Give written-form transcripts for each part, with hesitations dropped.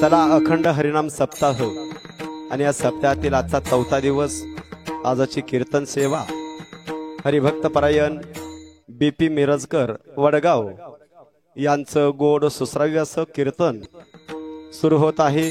चला अखंड हरिनाम सप्ताह आणि या सप्ताहातील आजचा 4था दिवस आजची कीर्तन सेवा हरिभक्त परायण बीपी मिरजकर वडगाव यांचं गोड सुश्राव्य असं कीर्तन सुरू होत आहे।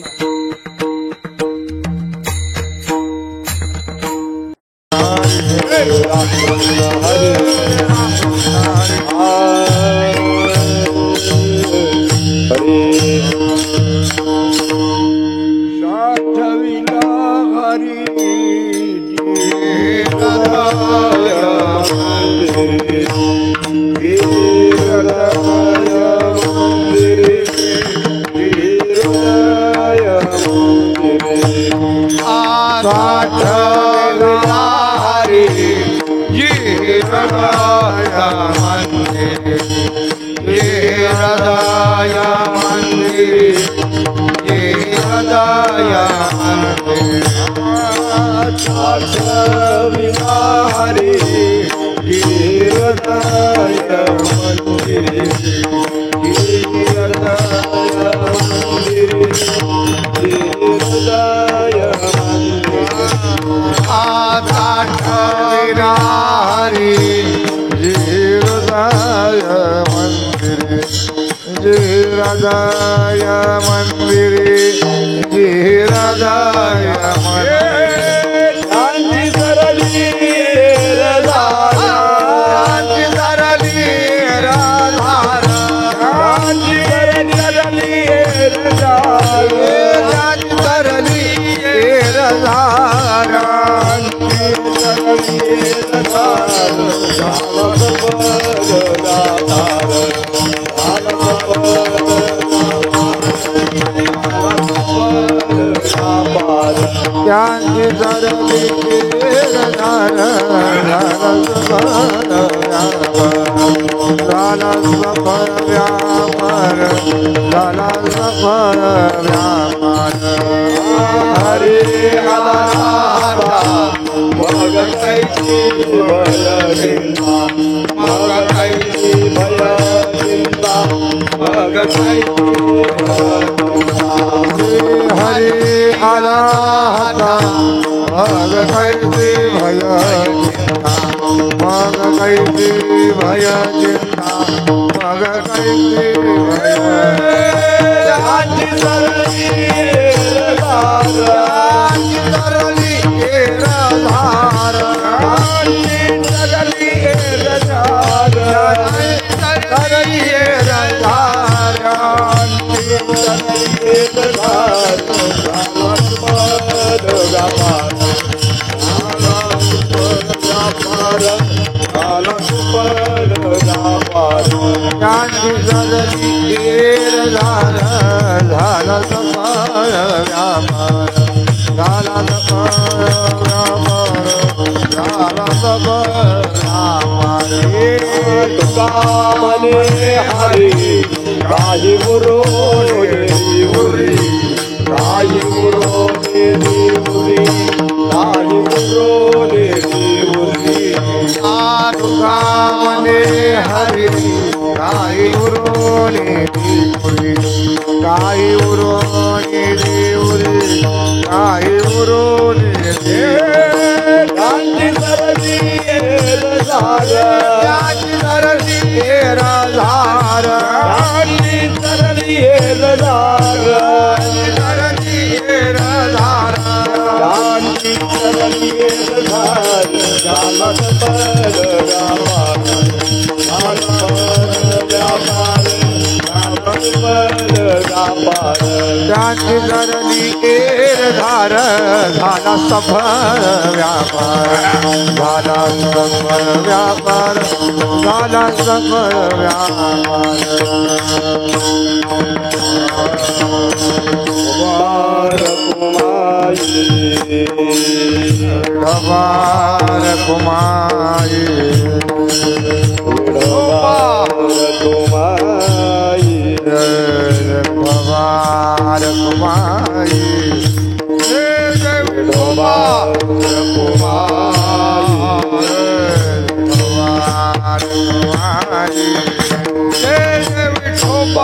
जय विठोबा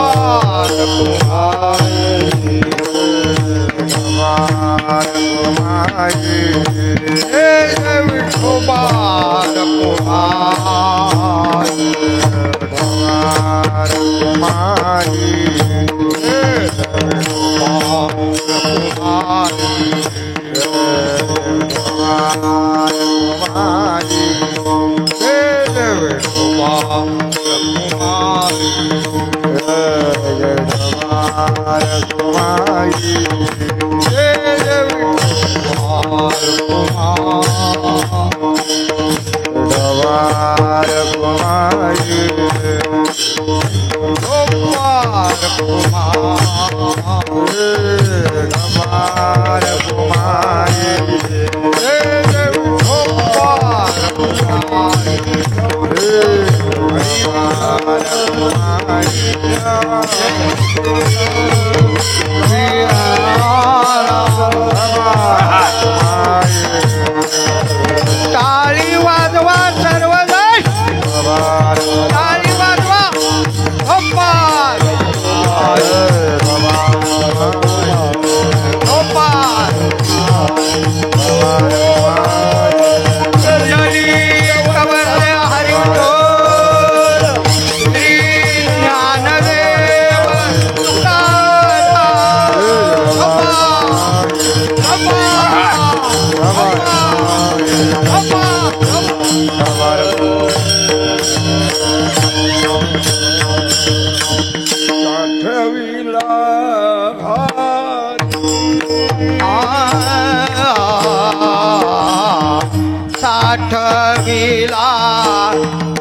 साठविला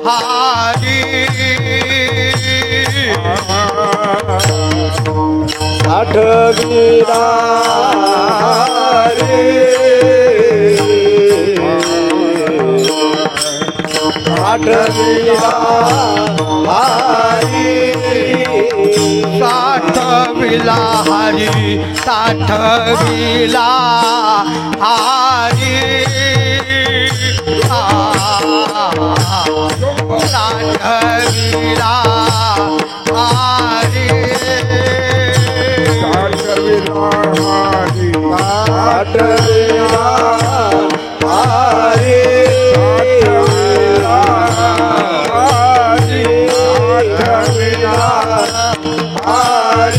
हारी साठविला हारी साठविला हारी साठविला हारी साठविला हारी साठविला हारी साठविला हारी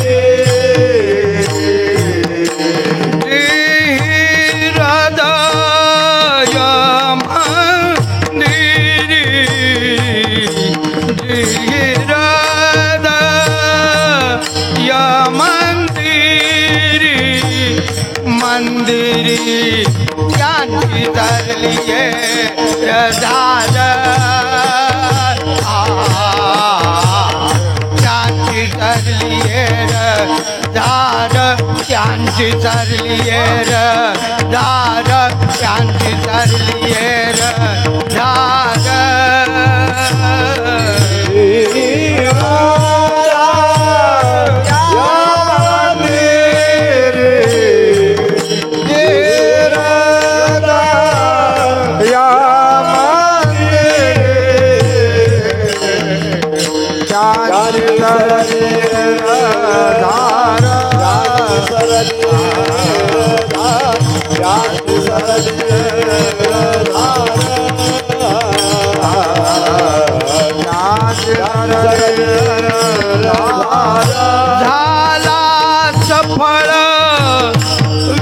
मंदिरी ज्ञानी तरलिए रजाद ज्ञानी तरलिए रजाद ज्ञानी तरलिए रजाद ज्ञानी तरलिए रजाद झाला सफळ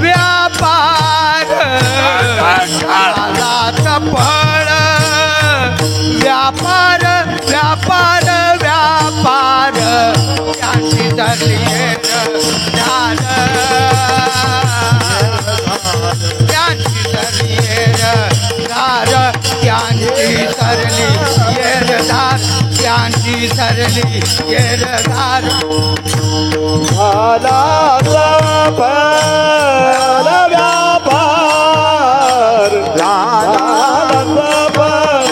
व्यापार झाला सफळ व्यापार व्यापार व्यापार यांची धरली झाल यांची धरली धार यांची धरली धार यांची धरली धार झाला सफल व्यापार झाला सफल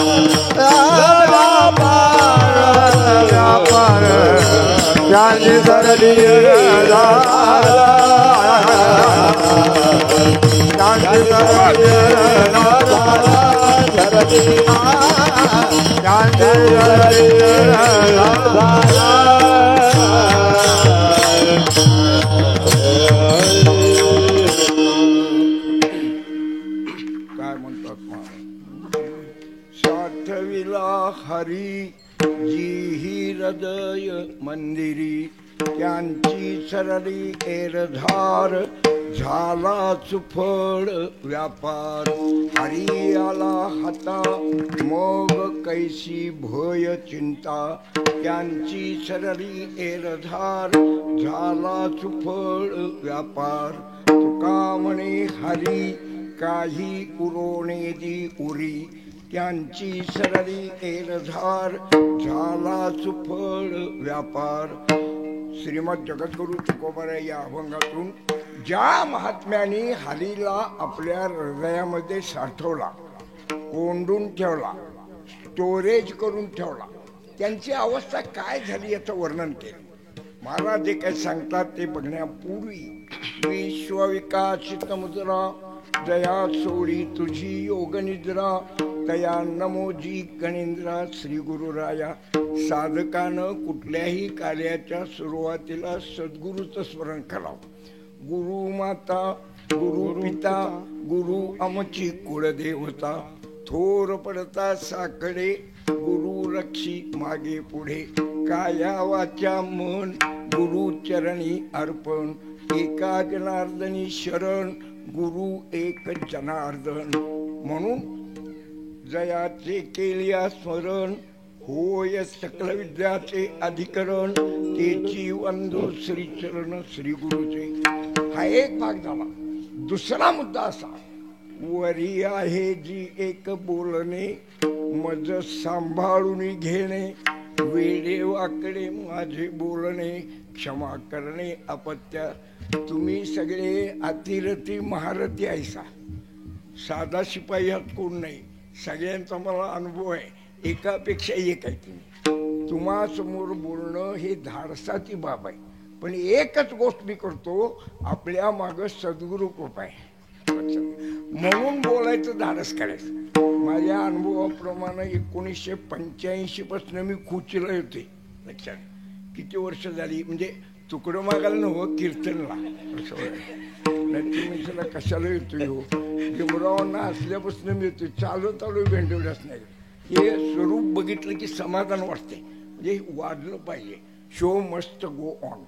व्यापार ज्ञानी सरली मंदिरी त्यांची सरली एरधार झाला सुफळ व्यापार हरी आला हाता मग कैसी भय चिंता त्यांची सरली एरधार झाला सुफळ व्यापार तुका म्हणे हरी काही उरोणे दी उरी त्यांची सरली एरधार झाला सुफळ व्यापार श्रीमद जगद्गुरु तुकोबाराय या अभंगातून ज्या महात्म्याने हरीला आपल्या हृदयामध्ये साठवला कोंडून ठेवला स्टोरेज करून ठेवला त्यांची अवस्था काय झाली याचं वर्णन केलं महाराज जे काय सांगतात ते बघण्यापूर्वी विश्वविकासित मुद्रा दया सोडी तुझी योग निद्रा तया नमोजी गणेंद्रा श्री गुरुराया साधकानं कुठल्याही कार्याच्या सुरुवातीला सद्गुरूचं स्मरण करावं गुरु माता गुरु पिता गुरु आमची कुळदेवता थोर पडता साकडे गुरु रक्षी मागे पुढे काया वाचा मन गुरु चरणी अर्पण एका जनार्दनी शरण गुरु एक जनार्दन म्हणून जयाचे केलिया स्मरण होय सकल विद्याचे अधिकरण तेची वंदो श्री चरण श्री गुरुचे हा एक भाग झाला दुसरा मुद्दा असा वरी आहे जी एक बोलणे मज सांभाळून घेणे वेडे वाकडे माझे बोलणे क्षमा करणे अपत्य तुम्ही सगळे अतिरथी महारथी ऐसा साधा शिपाई हात कोण नाही सगळ्यांचा मला अनुभव आहे एकापेक्षा एक आहे तुम्ही तुम्हा समोर बोलणं हे धाडसाची बाब आहे पण एकच गोष्ट मी करतो आपल्या मागं सद्गुरु कृपा आहे म्हणून बोलायचं धाडस करायचं माझ्या अनुभवाप्रमाणे 1985 पासून मी खुचीला होते लक्षात किती वर्ष झाली म्हणजे तुकडं मागायला नव्हतं कीर्तनला नाही तुम्ही त्याला कशाला येतोय हो भीमरावांना असल्यापासून मी येतोय चालत आलो भेंडवल्याच नाही हे स्वरूप बघितलं की समाधान वाटते म्हणजे वाढलं पाहिजे शो मस्ट गो ऑन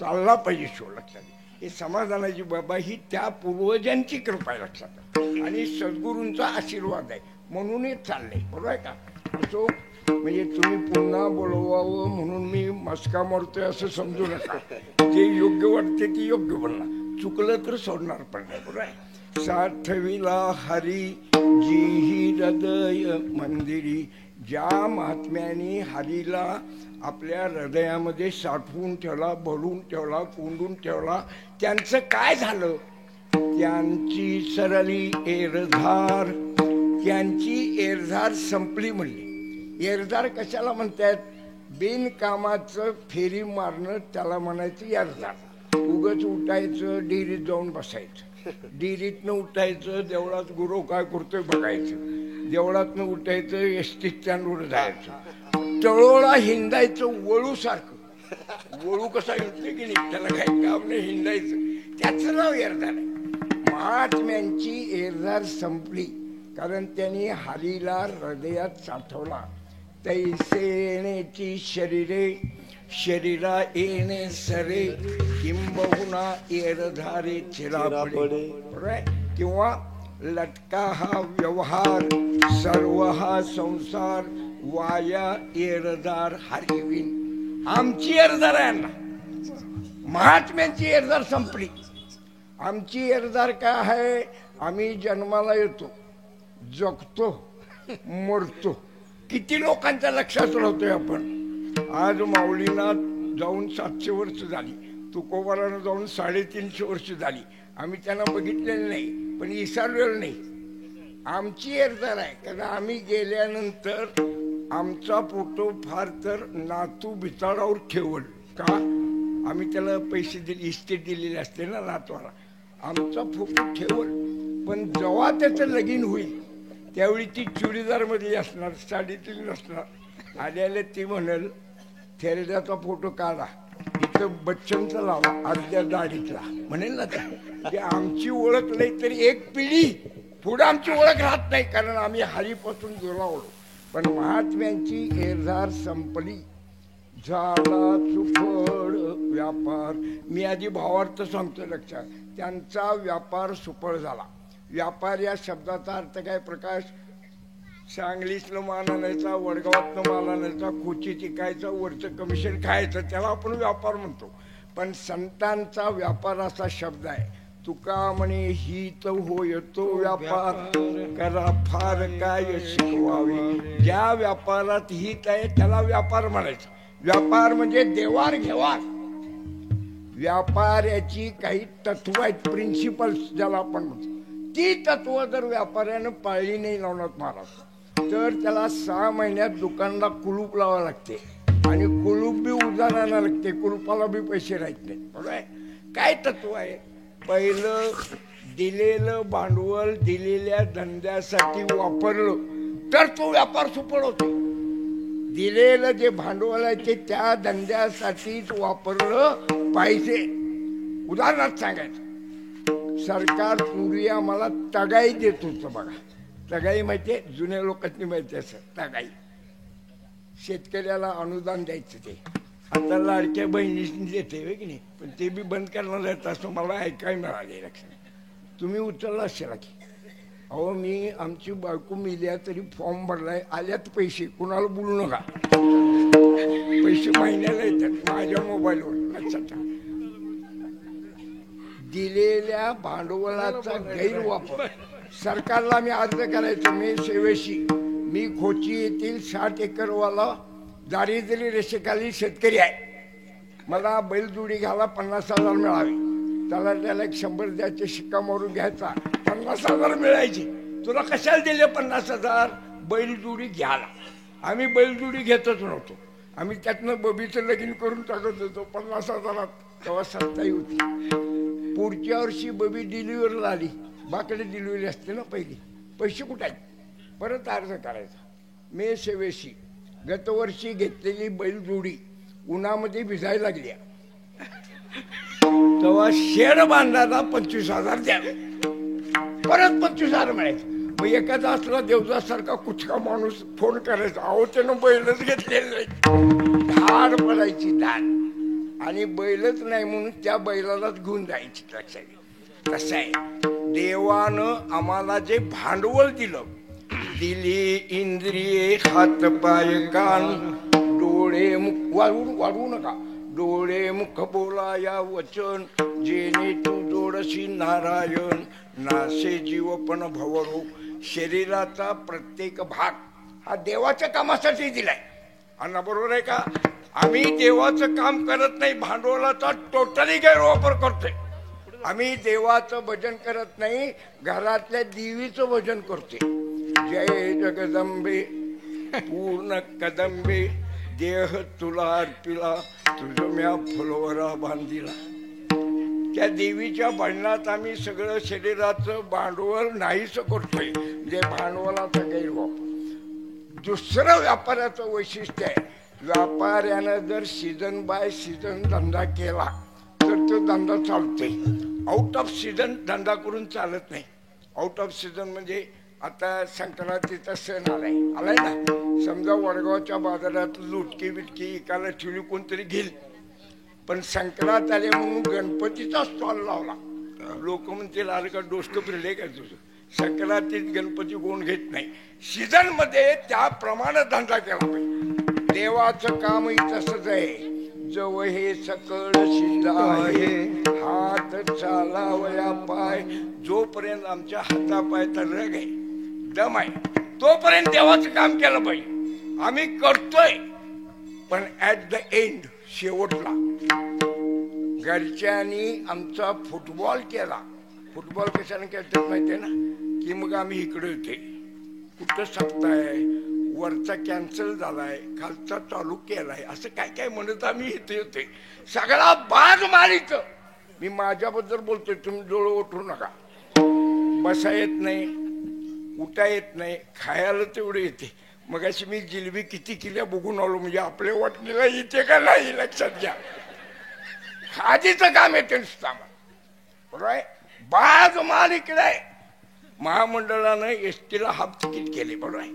चालला पाहिजे शो लक्षात हे समाधानाची बाबा ही त्या पूर्वजांची कृपा आहे लक्षात आणि सद्गुरूंचा आशीर्वाद आहे म्हणूनच चाललंय बरोबर आहे का असो म्हणजे तुम्ही पुन्हा बोलवावं म्हणून मी मस्का मारतोय असं समजू नका जे योग्य वाटते ते योग्य बोलणार चुकलं तर सोडणार पण नाही बरोबर आहे साठविला हरी जीही हृदय मंदिरी ज्या महात्म्याने हरीला आपल्या हृदयामध्ये साठवून ठेवला भरून ठेवला कोंडून ठेवला त्यांचं काय झालं त्यांची सरली एरधार त्यांची एरधार संपली म्हणली एरधार कशाला म्हणतात बिनकामाचं फेरी मारणं त्याला म्हणायचं एरधार उगच उठायचं डेअरीत जाऊन बसायचं डेअरीतनं उठायचं देवळात गुरु काय करतोय बघायचं देवळातनं उठायचं एसटी स्टँडवर जायचं तळोळा हिंडायचं वळू सारखं वळू कसा हिंडते की नाही त्याला काय काम नाही हिंडायचं त्याचं नाव एरधार आहे महात्म्यांची एरधार संपली कारण त्यांनी हरीला हृदयात साठवला तैसेनेची शरीरे शरीरा येणे सरे किंबहुना एरधारे चिरापडे किंवा लटका हा व्यवहार सर्व हा संसार वाया एरधार हरिविन आमची एरधार आहे ना महात्म्यांची एरधार संपली आमची एरधार काय आहे आम्ही जन्माला येतो जगतो मरतो किती लोकांच्या लक्षात राहतोय आपण आज माऊलीना जाऊन 700 वर्ष झाली तुकोबारानं जाऊन 350 वर्ष झाली आम्ही त्यांना बघितलेलं नाही पण विसरलेलं नाही आमची एरधार आहे कारण आम्ही गेल्यानंतर आमचा फोटो फार तर नातू भिताडावर ठेवल का आम्ही त्याला पैसे दिले इस्टेट दिलेले असते ना नातवाला आमचा फोटो ठेवल पण जेव्हा त्याचं लगीन होईल त्यावेळी ती चुडीदारमध्ये असणार साडीतून नसणार आल्याला ती म्हणेल थेरड्याचा फोटो काढा इथं बच्चनचा लावा अर्ध्या दाढीतला म्हणेल ना ते आमची ओळख नाही तरी एक पिढी पुढे आमची ओळख राहत नाही कारण आम्ही हरीपासून दुरावलो पण महात्म्यांची एरधार संपली झाला सुफळ व्यापार. मी आधी भावार्थ सांगतो लक्षात. त्यांचा व्यापार सुफळ झाला. व्यापार या शब्दाचा अर्थ काय प्रकाश? सांगलीतलं माल आणायचा, वडगावातलं माल आणायचा, खोची टिकायचं, वरचं कमिशन खायचं, त्याला आपण व्यापार म्हणतो. पण संतांचा व्यापार असा शब्द आहे. तुका म्हणे हित होय तो व्यापार, करा फार काय शिकवावे. ज्या व्यापारात हित आहे त्याला व्यापार म्हणायचं. व्यापार म्हणजे देवाण घेवाण. व्यापाराची काही तत्व आहेत, प्रिन्सिपल्स ज्याला आपण म्हणतो. ती तत्व जर व्यापाऱ्यानं पाळली नाही लावणार महाराज, तर त्याला 6 महिन्यात दुकानला कुलूप लावावं लागते. आणि कुलूप बी उधार आणायला लागते, कुलूपाला बी पैसे राहत नाही. बरोबर आहे. काय तत्व आहे? पहिलं दिलेलं भांडवल दिलेल्या धंद्यासाठी वापरलं तर तो व्यापार सुफळ होतो. दिलेलं जे भांडवल आहे ते त्या धंद्यासाठीच वापरलं पाहिजे. उदाहरणार्थ सांगायचं, सरकार पूर्वी आम्हाला तगाई देत होतं बघा. तगाई माहितीये? जुन्या लोकांनी माहिती असं तगाई. शेतकऱ्याला अनुदान द्यायचं ते. आता लाडक्या बहिणींनी देते होय की नाही, पण ते बी बंद करणार आहेत असं मला ऐकायला मिळाले. लक्षात तुम्ही उचलला असेल की अहो मी आमची बायको मिल्या तरी फॉर्म भरलाय, आल्यात पैसे, कुणाला बोलू नका. पैसे महिन्याला येतात माझ्या मोबाईलवर. लक्षात ठेवा. दिलेल्या भांडवलाचा गैरवापर सरकारला मी अर्ज करायचो. मी सेवेशी, मी खोची येथील 60 एकरवाला दारिद्र्य रेषेखाली शेतकरी आहे. मला बैलजोडी घ्यायला 50,000 मिळावे. त्याला एक 100 द्यायचे, शिक्का मारून घ्यायचा, 50,000 मिळायचे. तुला कशाला दिले 50,000? बैलजोडी घ्यायला. आम्ही बैलजोडी घेतच नव्हतो. आम्ही त्यातनं बबीचं लगीन करून टाकत होतो 50,000. तेव्हा सत्ताही होती. पुढच्या वर्षी बबी डिलिव्हरीला आली. बाकडे डिलिव्हरी असते ना पहिली. पैसे कुठे आहेत? परत अर्ज करायचा. मे सेवेशी गतवर्षी घेतलेली बैलजोडी उन्हामध्ये भिजायला लागली. तेव्हा शेड बांधायला 25,000 द्यावे. परत 25,000 मिळायचे. मग एखादा असला देवदासारखा कुचका माणूस फोन करायचा, अहो त्यानं बैलच घेतलेले. धाड पडायची धाड. आणि बैलच नाही म्हणून त्या बैलालाच घेऊन जायची. लक्षात. कसं आहे, देवानं आम्हाला जे भांडवल दिलं, दिली इंद्रिये हात पाय कान, डोळे मुख वाढवू नका, डोळे मुख बोला या वचन, जेणे तू जोडशी नारायण, नासे जीव पण भवरो. शरीराचा प्रत्येक भाग हा देवाच्या कामासाठी दिलाय. आणि बरोबर आहे का? आम्ही देवाचं काम करत नाही, भांडवलाचा टोटली गैरवापर करतोय. आम्ही देवाचं भजन करत नाही, घरातल्या देवीचं भजन करतोय. जय जगदंबे पूर्ण कदंबे, देह तुला अर्पिला, तुझ म्या फुलवरा बांधिला. त्या देवीच्या भजनात आम्ही सगळं शरीराचं भांडवल नाहीच करतोय. जे भांडवलाचा गैरवापर. दुसरं व्यापाराचं वैशिष्ट्य आहे, व्यापाऱ्यानं जर सीझन बाय सीझन धंदा केला तर तो धंदा चालतोय. आउट ऑफ सीझन धंदा करून चालत नाही. आउट ऑफ सीझन म्हणजे आता संक्रांतीचा सण आलाय ना. समजा वडगावच्या बाजारात लुटकी बिटकी एकाला ठेवली कोणतरी घेईल, पण संक्रांत आले म्हणून गणपतीचा स्टॉल लावला. लोक म्हणतील अरे का डोसकं फिरले का तुझं? संक्रांतीत गणपती कोण घेत नाही. सीझन मध्ये त्याप्रमाणे धंदा केला पाहिजे. देवाचं कामही तसंच आहे. जव हे सकळ शिला आहे, हात चालावया पाय. जोपर्यंत आमच्या हातापायचा रग आहे, दम आहे, तोपर्यंत देवाचं काम केलं पाहिजे. आम्ही करतोय, पण ऍट द एंड, शेवटला घरच्यांनी आमचा फुटबॉल केला. फुटबॉल कशाने खेळतात माहितीये ना? की मग आम्ही इकडे होते, कुठं सप्ताय, वरचा कॅन्सल झालाय, खालचा चालू केलाय, असं काय काय म्हणत आम्ही इथे होते. सगळा बाग मारीच. मी माझ्याबद्दल बोलतोय, तुम्ही डोळे उठवू नका. बसा येत नाही, उठा येत नाही, खायला तेवढे येते. मग अशी मी जिलबी किती किल्या बघून आलो, म्हणजे आपल्या वाटणीला येते का नाही लक्षात घ्या. आधीचं काम येते नुसतं बरोबर आहे. बाग माल इकडे आहे. महामंडळानं एसटीला हाफ तिकीट केले बरोबर आहे.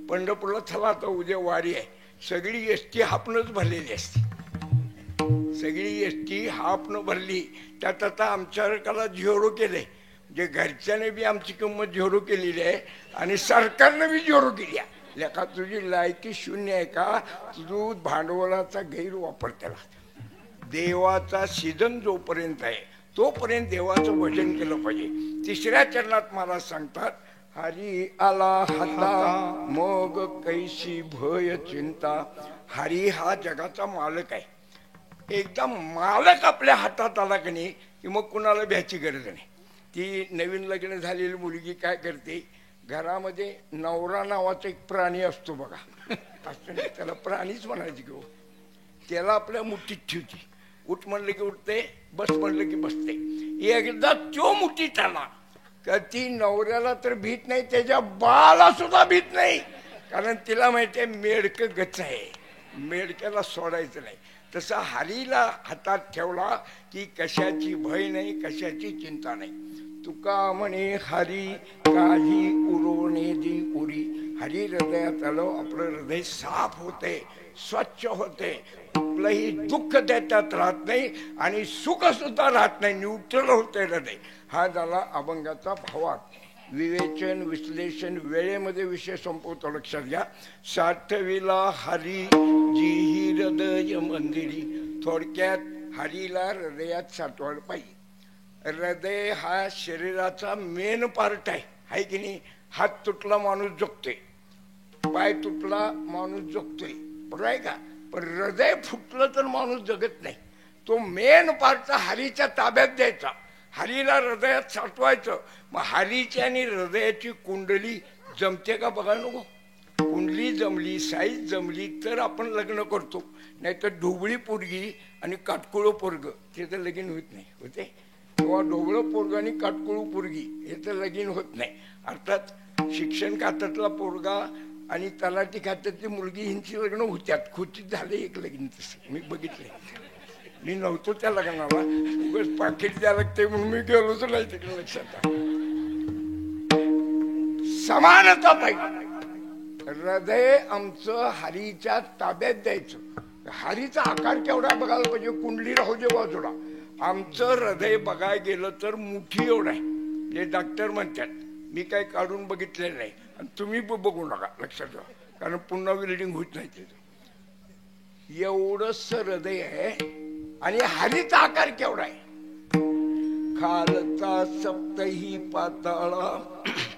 पंढरपूरला चला आता उद्या वारी आहे, सगळी एसटी हापणच भरलेली असते. सगळी एसटी हापणं भरली. त्यात आता आमच्याकडे झिरो केलंय. जे घरच्याने बी आमची किंमत झिरो केलेली आहे आणि सरकारने बी झिरो केली आहे. लेखा तुझी लायकी शून्य आहे का? तू भांडवलाचा गैरवापर केला. देवाचा सीझन जोपर्यंत आहे तोपर्यंत देवाचं भजन केलं पाहिजे. तिसऱ्या चरणात मला सांगतात, हरी आला हाता मग कैसी भय चिंता. हरी हा जगाचा मालक आहे. एकदा मालक आपल्या हातात आला की नाही की मग कुणाला भ्यायची गरज नाही. ती नवीन लग्न झालेली मुलगी काय करते, घरामध्ये नवरा नावाचा एक प्राणी असतो बघा, असं नाही, त्याला प्राणीच म्हणायची घेऊ, त्याला आपल्या मुठीत ठेवते. उठ म्हणलं की उठते, बस म्हणलं की बसते. एकदा तो मुठीत आला का ती नवऱ्याला तर भीत नाही, त्याच्या बाला सुद्धा भीत नाही. कारण तिला माहिती आहे मेडकं गच आहे, मेडक्याला सोडायचं नाही. तसा हरीला हातात ठेवला की कशाची भय नाही, कशाची चिंता नाही. तुका म्हणे हरी काही उरवणे दी उरी. हरी हृदयात आलं आपलं हृदय साफ होते, स्वच्छ होते, कुठलंही दुःख त्याच्यात राहत नाही आणि सुख सुद्धा राहत नाही, न्यूट्रल होते हृदय. हा झाला अभंगाचा भावार्थ. विवेचन विश्लेषण वेळेमध्ये विषय संपवतो, लक्षात घ्या. साठविला हरी जी हृदय मंदिरी. थोडक्यात हरीला हृदयात साठवायला पाहिजे. हृदय हा शरीराचा मेन पार्ट आहे की नाही. हात तुटला माणूस जगतोय, पाय तुटला माणूस जगतोय, बरोबर आहे का? पण हृदय फुटलं तर माणूस जगत नाही. तो मेन पार्ट हरीच्या ताब्यात द्यायचा, हरीला हृदयात साठवायचं. मग हरीची आणि हृदयाची कुंडली जमते का बघा नको. कुंडली जमली, साईज जमली तर आपण लग्न करतो, नाही तर ढोबळी पोरगी आणि काटकुळं पोरग ते तर लगीन होत नाही. होते किंवा ढोबळं पोरग आणि काटकुळू पोरगी हे तर लगीन होत नाही. अर्थात शिक्षण खात्यातला पोरगा आणि तलाठी खात्यातली मुलगी यांची लग्न होत्यात. खोचित झाले एक लगीन, तसं मी बघितले. मी नव्हतो त्या लग्नाला, उगाच पाकिट द्यायला लागते म्हणून मी गेलोच नाही तिकडे. लक्षात समानता पाहिजे. हृदय आमचं हरीच्या ताब्यात द्यायचं. हरीचा आकार केवढा बघायला पाहिजे. कुंडली राहू दे बाजूला, आमचं हृदय बघायला गेलं तर मुठी एवढं आहे. जे डॉक्टर म्हणतात, मी काही काढून बघितलेलं नाही आणि तुम्ही बघू नका, लक्षात ठेवा, कारण पुन्हा विल्डिंग होत नाही. तिथं एवढंच हृदय आहे आणि हरीचा आकार केवढा आहे. खालचा सप्तही पाताळा,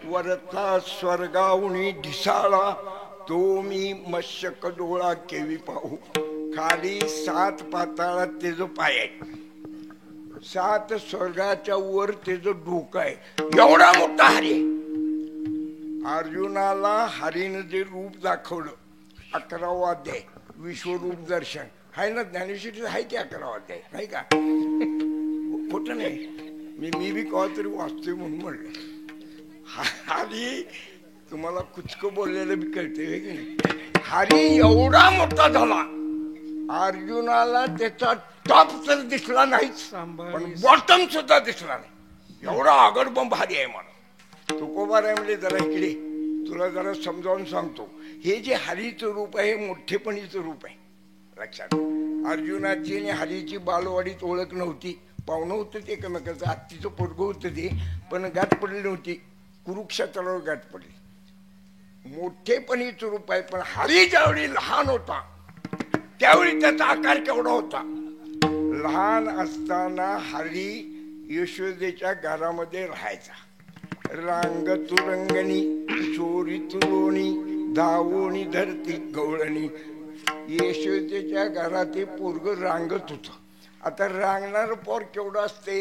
वरचा स्वर्गावणी ढिसाळा, तो मी मशक डोळा केवी पाहू. खाली 7 पाताळात त्याचं पाय आहे, 7 स्वर्गाच्या वर त्याचं डोकं आहे. एवढा मोठा हरी आहे. अर्जुनाला हरीनं जे रूप दाखवलं, 11वा अध्याय विश्वरूप दर्शन आहे ना, ज्ञानेश्वरी आहे की 11वा अध्याय नाही का? खोटं नाही, मी बी कवा तरी वाचतोय म्हणून म्हणलं. हरी तुम्हाला कुचकं बोललेलं बी कळते की नाही. हरी एवढा मोठा झाला, अर्जुनाला त्याचा टॉप तर दिसला नाहीच, पण बॉटम सुद्धा दिसला नाही. एवढा आगडबंब हरी आहे. मला तुकोबाराय म्हणजे जरा इकडे तुला जरा समजावून सांगतो. हे जे हरीचं रूप आहे हे मोठेपणीचं रूप आहे, लक्षात. अर्जुनाची आणि हरीची बालवाडीत ओळख नव्हती. पाहुणं होतं ते एकमेकाचं, आत्तीचं पोरगं होतं ते, पण गाठ पडली नव्हती. कुरुक्षेत्रावर गाठ पडली. मोठेपणीचं रूप आहे. पण हरी ज्यावेळी लहान होता त्यावेळी त्याचा आकार केवढा होता. लहान असताना हरी यशोदेच्या घरामध्ये राहायचा. रांग तुरंगणी चोरी तुरोणी धावोणी धरती गवळणी. यशोदेच्या घरात ते पोरग रांगत होत. आता रांगणार पोर केवढं असते,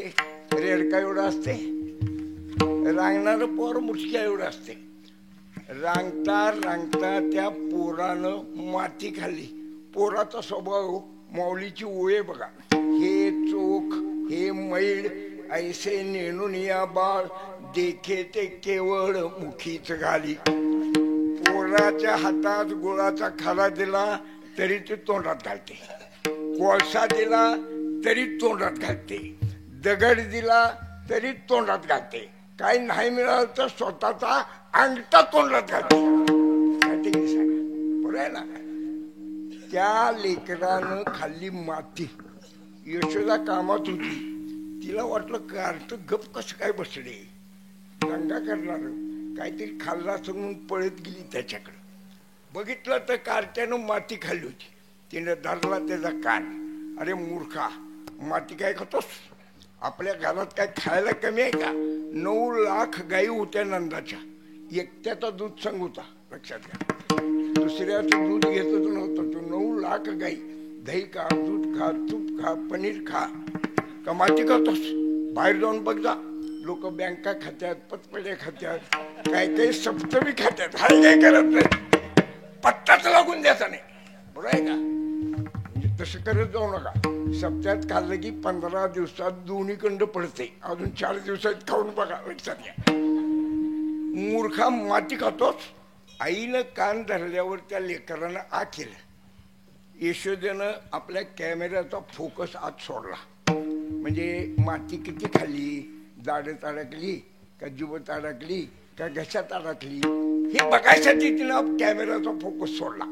रेडका एवढं असते. रांगणार पोर मुठक्या एवढं असते. रांगता रांगता त्या पोरानं माती खाल्ली. पोराचा स्वभाव माऊलीची ओळे बघा. हे चोख हे मैड ऐसे नेणून या बाळ देखे ते केवळ मुखीच घाली. पोराच्या हातात गुळाचा खाला दिला तरी ते तोंडात घालते, कोळसा दिला तरी तोंडात घालते, दगड दिला तरी तोंडात घालते, काही नाही मिळालं तर स्वतःचा अंगठा तोंडात घालते. बरं आहे ना. त्या लेकरानं खाल्ली माती. यशोदा कामात होती, तिला वाटलं कार्ट गप कसं काय बसले, दंगा करणार, काहीतरी खाल्ला असं म्हणून पळत गेली त्याच्याकडं. बघितलं तर कार्ट्यानं माती खाल्ली होती. तिनं धरला त्याचा कान. अरे मूर्खा, माती काय खातोस? आपल्या घरात काय खायला कमी आहे का? 9 लाख गायी होत्या नंदाच्या, एकट्याचा दूध संघ होता, लक्षात घ्या. दुसऱ्याचं दूध घेतच नव्हतं. तो 9 लाख गायी. दही खा, दूध खा, तूप खा, पनीर खा, का माती खातोस? बाहेर जाऊन बघ जा, लोक बँका खात्यात, पतपेढ्या खात्यात, काय काही सप्तमी खात्यात. हा काय करत नाही, पत्ताच लागून द्यायचा नाही, बरं आहे का? तसं करत जाऊ नका. सप्त्यात खाल्लं की 15 दिवसात दोन्हीकडं पडते. अजून 4 दिवसात खाऊन बघा, लक्षात घ्या. मूर्खा, माती खातोस? आईनं कान धरल्यावर त्या लेकरानं आ केलं. यशोदेनं आपल्या कॅमेऱ्याचा फोकस आत सोडला. म्हणजे माती किती खाल्ली, दाढत अडकली का, जीवत अडकली का, घशात अडकली, हे बघायसाठी तिनं कॅमेऱ्याचा फोकस सोडला.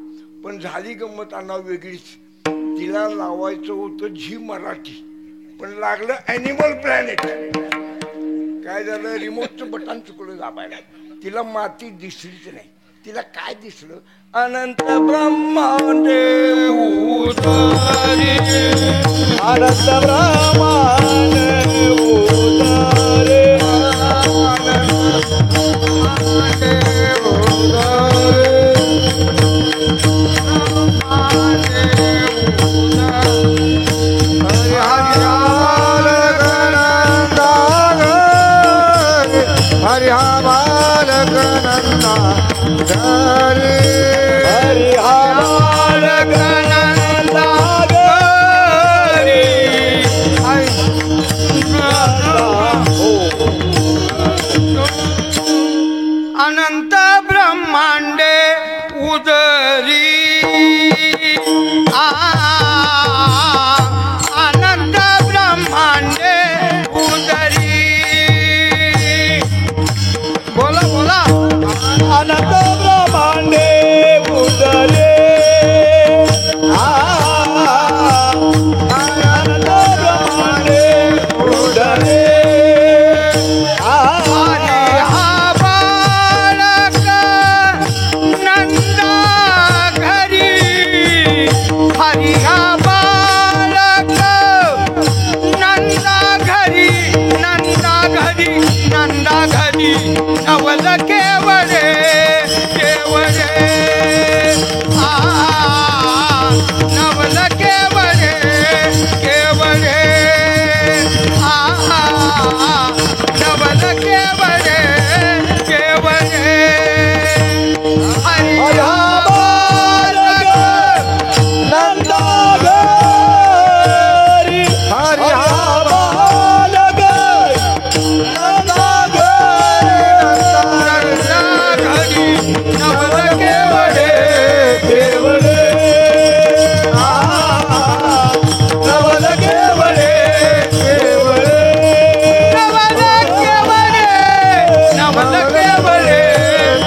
पण झाली गंमत अण्णा वेगळीच. तिला लावायचं होतं झी मराठी, पण लागलं ॲनिमल प्लॅनेट. काय झालं, रिमोटचं बटन चुकलं दाबायला. तिला माती दिसलीच नाही. तिला काय दिसलं? अनंत ब्रह्मांड उदरे, अनंत ब्रह्मांड उदरे, अनंत ब्रह्मांडे उदरी, अनंत ब्रह्मांडे उदरी. बोला बोला. अनंत ब्रह्मांडे उदरे, अनंत ब्रह्मांडे उदरे. नवल केवळे केवळे, नवल केवळे केवळे, नवल केवळे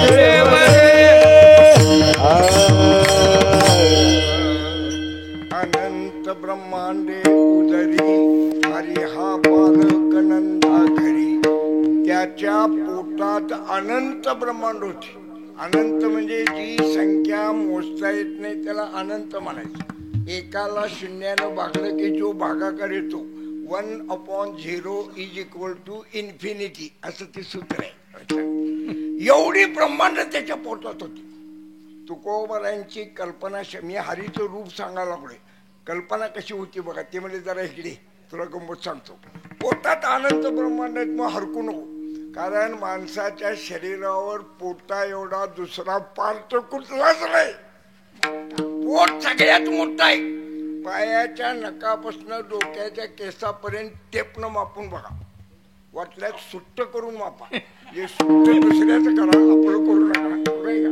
केवळे. हरी ब्रह्मांडे उदरी, हरी हा बालक नंदा घरी. त्याच्या पोटात अनंत ब्रह्मांड होती. अनंत म्हणजे जी संख्या मोजता येत नाही त्याला अनंत म्हणायचं. एकाला शून्यानं भागलं की जो भागाकार येतो, 1/0 = इन्फिनिटी, असं ते सूत्र आहे. एवढी ब्रह्मांड त्याच्या पोटात होती. तुकोबारांची कल्पना, मी हरीचं रूप सांगायला लागलोय. कल्पना कशी होती बघा. ते म्हणजे जरा इकडे तुला गंमत सांगतो. पोटात अनंत ब्रह्मांड आहेत, मग हरकू नको. कारण माणसाच्या शरीरावर पोटा एवढा दुसरा पार्ट कुठलाच नाही. पोट सगळ्यात मोठा आहे. पायाच्या नकापासून डोक्याच्या केसापर्यंत टेपनं मापून बघा. वाटल्यास सुट्ट करून मापा. जे सुट्ट दुसऱ्याचं करा, आपलं करू नका, नाही का?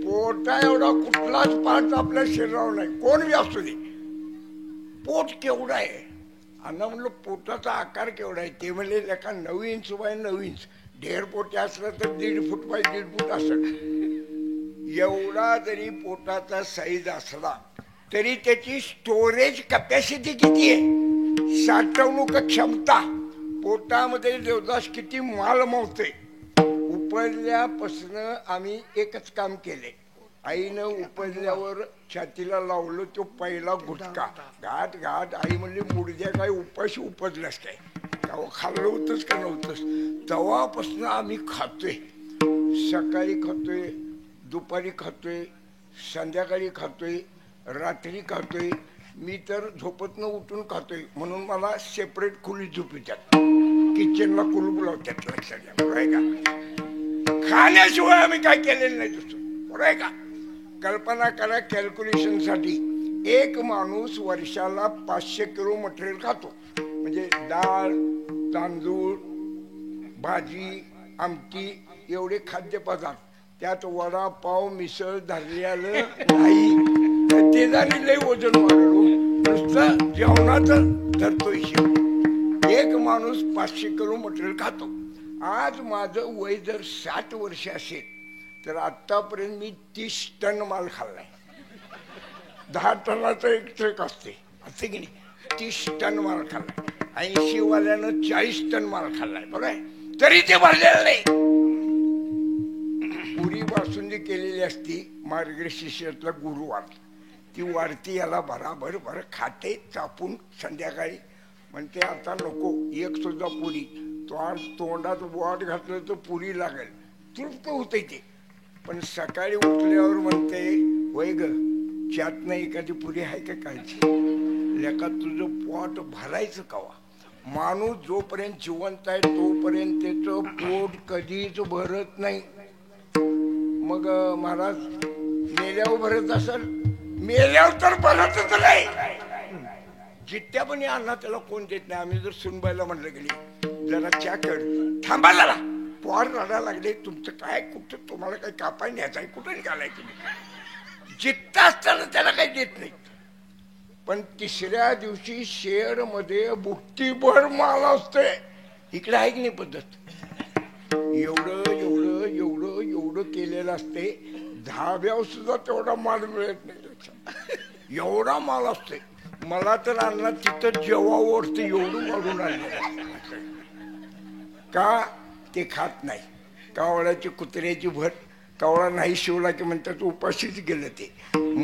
पोटा एवढा कुठलाच पार्ट आपल्या शरीरावर नाही, कोण बी असू दे. पोट केवढा आहे? अण्णा म्हणलं पोटाचा आकार केवढा आहे? ते म्हणले एका 9 इंच बाय 9 इंच. 1.5 पोटे असलं तर 1.5 फूट बाय 1.5 फूट असं. एवढा जरी पोटाचा साईज असला तरी त्याची स्टोरेज कॅपॅसिटी किती आहे, साठवणूक क्षमता, पोटामध्ये देवदास किती माल मावते. उपजल्यापासून आम्ही एकच काम केले, आईनं उपजल्यावर छातीला लावलं तो पहिला गुटखा, घाट घाट. आई म्हणली मुडद्या काय उपाशी उपजलास काय, तेव्हा खाल्लं होतंच का नव्हतंच. तेव्हापासून आम्ही खातोय, सकाळी खातोय, दुपारी खातोय, संध्याकाळी खातोय, रात्री खातोय. मी तर झोपतनं उठून खातोय, म्हणून मला सेपरेट खोली झोप येतात, किचनला कुलूप लावतात. लक्षात घ्या, बरोबर आहे का. खाण्याशिवाय आम्ही काय केलेलं नाही दुसरं, बरोबर आहे का. कल्पना करा, कॅल्क्युलेशनसाठी एक माणूस वर्षाला 500 किलो मटेरियल खातो. म्हणजे डाळ, तांदूळ, भाजी, आमटी एवढे खाद्यपदार्थ. त्यात वडापाव, मिसळ धरलेलं नाही, ते झाली लय वजन वाढलो. नुसतं जेवणाचं धरतोय शिव. एक माणूस 500 किलो मटेरियल खातो. आज माझं वय जर 60 वर्ष असेल तर आतापर्यंत मी 30 टन माल खाल्लाय. 10 टनाचा एक ट्रक असते, असते की नाही. 30 टन माल खाल्लाय. 80 वाल्यानं 40 टन माल खाल्लाय, बरोबर आहे. तरी ते भरलेलं नाही. पुरी बासुंदी केलेली असती मार्गशीर्षातला गुरुवार, ती वाढती याला बराबर बरं खाते चापून. संध्याकाळी म्हणते आता नको एक सुद्धा पुरी. तोंडात वाट घातलं तर पुरी लागेल, तृप्त होते ते. पण सकाळी उठल्यावर म्हणते वय ग चात नाही एखादी पुरी आहे का कायची. लेका तुझं पोट भरायचं कवा. माणूस जोपर्यंत जिवंत आहे तोपर्यंत त्याचं पोट कधीच भरत नाही. मग महाराज मेल्यावर भरत असेल, मेल्यावर तर भरतच नाही. जित्या पण अण्णा त्याला कोण देत नाही. आम्ही जर सुनबाईला म्हणलं गेली जरा च्या कर, थांबा जरा पोर रडायला लागले, तुमचं काय कुठं तुम्हाला काही कापाय न्यायचं आहे, कुठं निघालाय तुम्ही. जित्ता असताना त्याला काही देत नाही. पण तिसऱ्या दिवशी शेड मध्ये बुट्टीभर माल असते. इकडे आहे की नाही पद्धत. एवढं एवढं एवढं एवढं केलेलं असते. धाब्यावर सुद्धा तेवढा माल मिळत नाही. एवढा माल असते. मला तर अण्णा तिथं जेव्हा ओढते एवढं वाढून आणलं. का ते खात नाही. कावळ्याची कुत्र्याची भर, कावळा नाही शिवला की म्हणतात उपाशीच गेलं. ते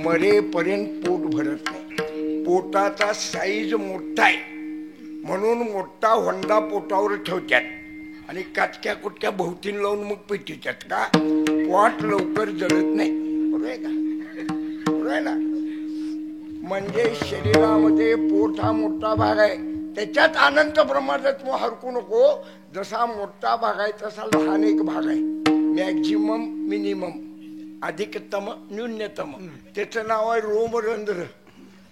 मरेपर्यंत पोट भरत नाही. पोटाचा साईज मोठा आहे म्हणून मोठा होंडा पोटावर ठेवतात आणि काटक्या कुटक्या भोवतीन लावून मग पिटतात. का पोट लवकर जळत नाही, बरोबर आहे का. बरोबर आहे ना. म्हणजे शरीरामध्ये पोट हा मोठा भाग आहे, त्याच्यात अनंत प्रमाणात मग हरकू नको. जसा मोठा भाग आहे तसा लहान एक भाग आहे. मॅक्झिमम, मिनिमम, अधिकतम, न्यूनतम. त्याचं नाव आहे रोमरंध्र.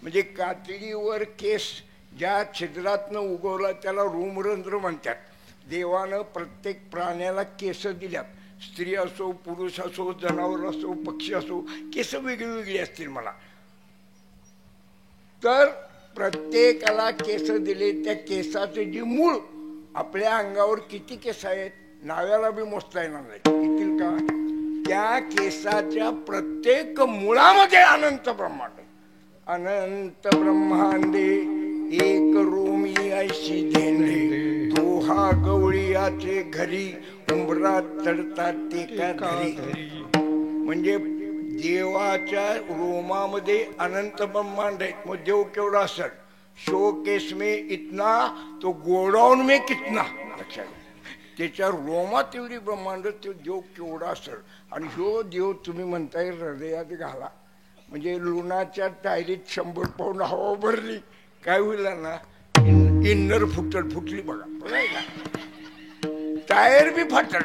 म्हणजे कातडीवर केस ज्या छिद्रातनं उगवला त्याला रोमरंध्र म्हणतात. देवानं प्रत्येक प्राण्याला केस दिल्यात. स्त्री असो, पुरुष असो, जनावर असो, पक्षी असो, केस वेगळी वेगळी असतील मला. तर प्रत्येकाला केस दिले. त्या केसाचे जी मूळ, आपल्या अंगावर किती केस आहेत नाव्याला बी मोजता येणार नाही, येतील का. त्या केसाच्या प्रत्येक मुळामध्ये अनंत ब्रह्मांड. अनंत ब्रह्मांडे एक रोमी ऐशी धेंडे, तो हा गवळीयाचे घरी उंबरात चढतात ते का घरी. म्हणजे देवाच्या रोमामध्ये अनंत ब्रह्मांड आहेत. मग देव केवढा असेल. शोकेस में इतना तो गोडाऊन में कितना. लक्षात. त्याच्या रोमात एवढी ब्रह्मांड, तो देव केवढा असेल. आणि ह्यो देव तुम्ही म्हणताय हृदयात घाला. म्हणजे लुणाच्या टायरीत 100 पाऊंड हवा भरली काय होईल ना, इन्नर फुटली बघा, बघाय का. टायर बी फाटल.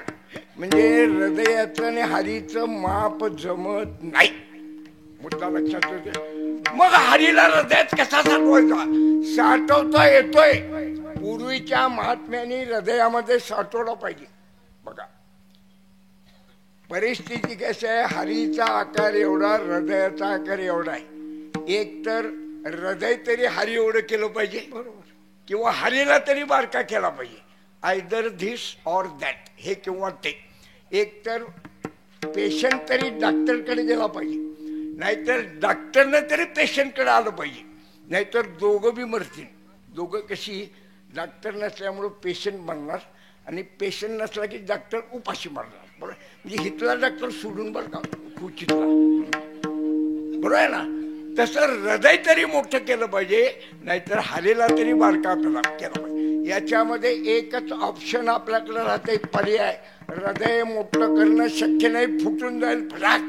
म्हणजे हृदयाचं आणि हरीचं माप जमत नाही. मुद्दा लक्षात ठेवते. मग हरीला हृदयात कसा साठवायचा. साठवता येतोय. पूर्वीच्या महात्म्याने हृदयामध्ये साठवला पाहिजे. बघा परिस्थिती कशी आहे. हरीचा आकार एवढा, हृदयाचा आकार एवढा आहे. एक तर हृदय तरी हरी एवढं केलं पाहिजे, बरोबर, किंवा हरीला तरी बारका केला पाहिजे. आयदर धिस ऑर दॅट, हे किंवा ते. एक तर पेशंट तरी डॉक्टरकडे गेला पाहिजे. नाहीतर डॉक्टरनं तरी पेशंटकडे आलं पाहिजे, नाहीतर दोघं बी मरतील. दोघं कशी, डॉक्टर नसल्यामुळं पेशंट बनणार आणि पेशंट नसला की डॉक्टर उपाशी मारणार. बरोबर, म्हणजे हितला डॉक्टर सोडून बरं का खुर्चीतला, बरोबर आहे ना. तसं हृदय तरी मोठं केलं पाहिजे, नाहीतर हालेला तरी बारका केला पाहिजे. याच्यामध्ये एकच ऑप्शन आपल्याकडे राहते, पर्याय. हृदय मोठं करणं शक्य नाही, फुटून जाईल फटाक.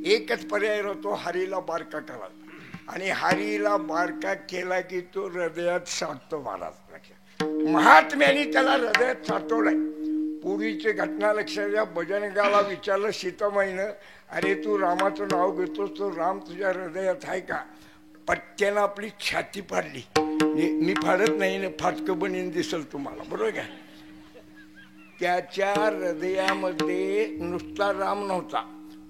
एकच पर्याय राहतो, हारीला बारका करा. आणि हारीला बारका केला की तो हृदयात साठतो. महाराज महात्म्याने त्याला हृदयात साठवलाय. पूर्वीची घटना लक्षात घ्या. बजरंगाला विचारलं सीतामाईनं, अरे तू रामाचं नाव घेतोस, तो राम तुझ्या हृदयात आहे का? पटक्यानं आपली छाती फाडली. मी फाडत नाही ना, फाटकं बनीन दिसल तुम्हाला, बरोबर का. त्याच्या हृदयामध्ये नुसता राम नव्हता,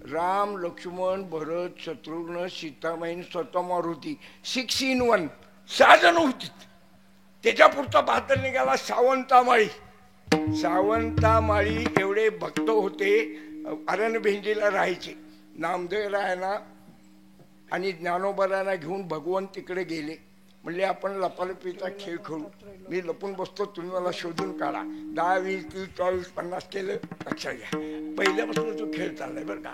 राम, लक्ष्मण, भरत, शत्रुघ्न, सीतामाईन, स्वतः मारुती, 6 in 1, 6 जण होती. त्याच्या पुढचा बहादर निघाला सावंतामाळी. सावंतामाळी एवढे भक्त होते, अरण भेंडीला राहायचे. नामदेव रायना आणि ज्ञानोबरांना घेऊन भगवान तिकडे गेले. म्हणले आपण लपालपीचा खेळ खेळू, मी लपून बसतो, तुम्ही मला शोधून काढा. 10, 20, 30, 40, 50 केलं. लक्षात घ्या, पहिल्यापासून तो खेळ चाललाय बरं का.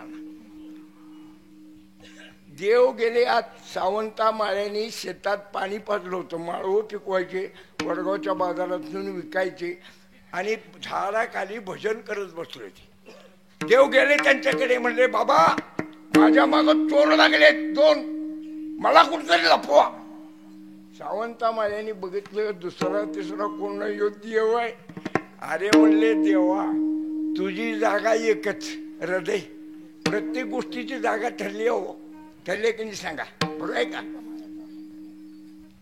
देव गेले आत. सावंता माळ्यांनी शेतात पाणी पाजलं होतं, माळव पिकवायचे, वडगावच्या बाजारातून विकायचे आणि झाडाखाली भजन करत बसले होते. देव गेले त्यांच्याकडे, म्हणले बाबा माझ्या मागं चोर लागले 2, मला कुठतरी लपवा. सावंता माळ्यांनी बघितलं, दुसरा तिसरा कोण देव आहे. अरे म्हणले देवा, तुझी जागा एकच, हृदय. प्रत्येक गोष्टीची जागा ठरली हो, ठरले की नाही सांगा, बरोबर आहे का.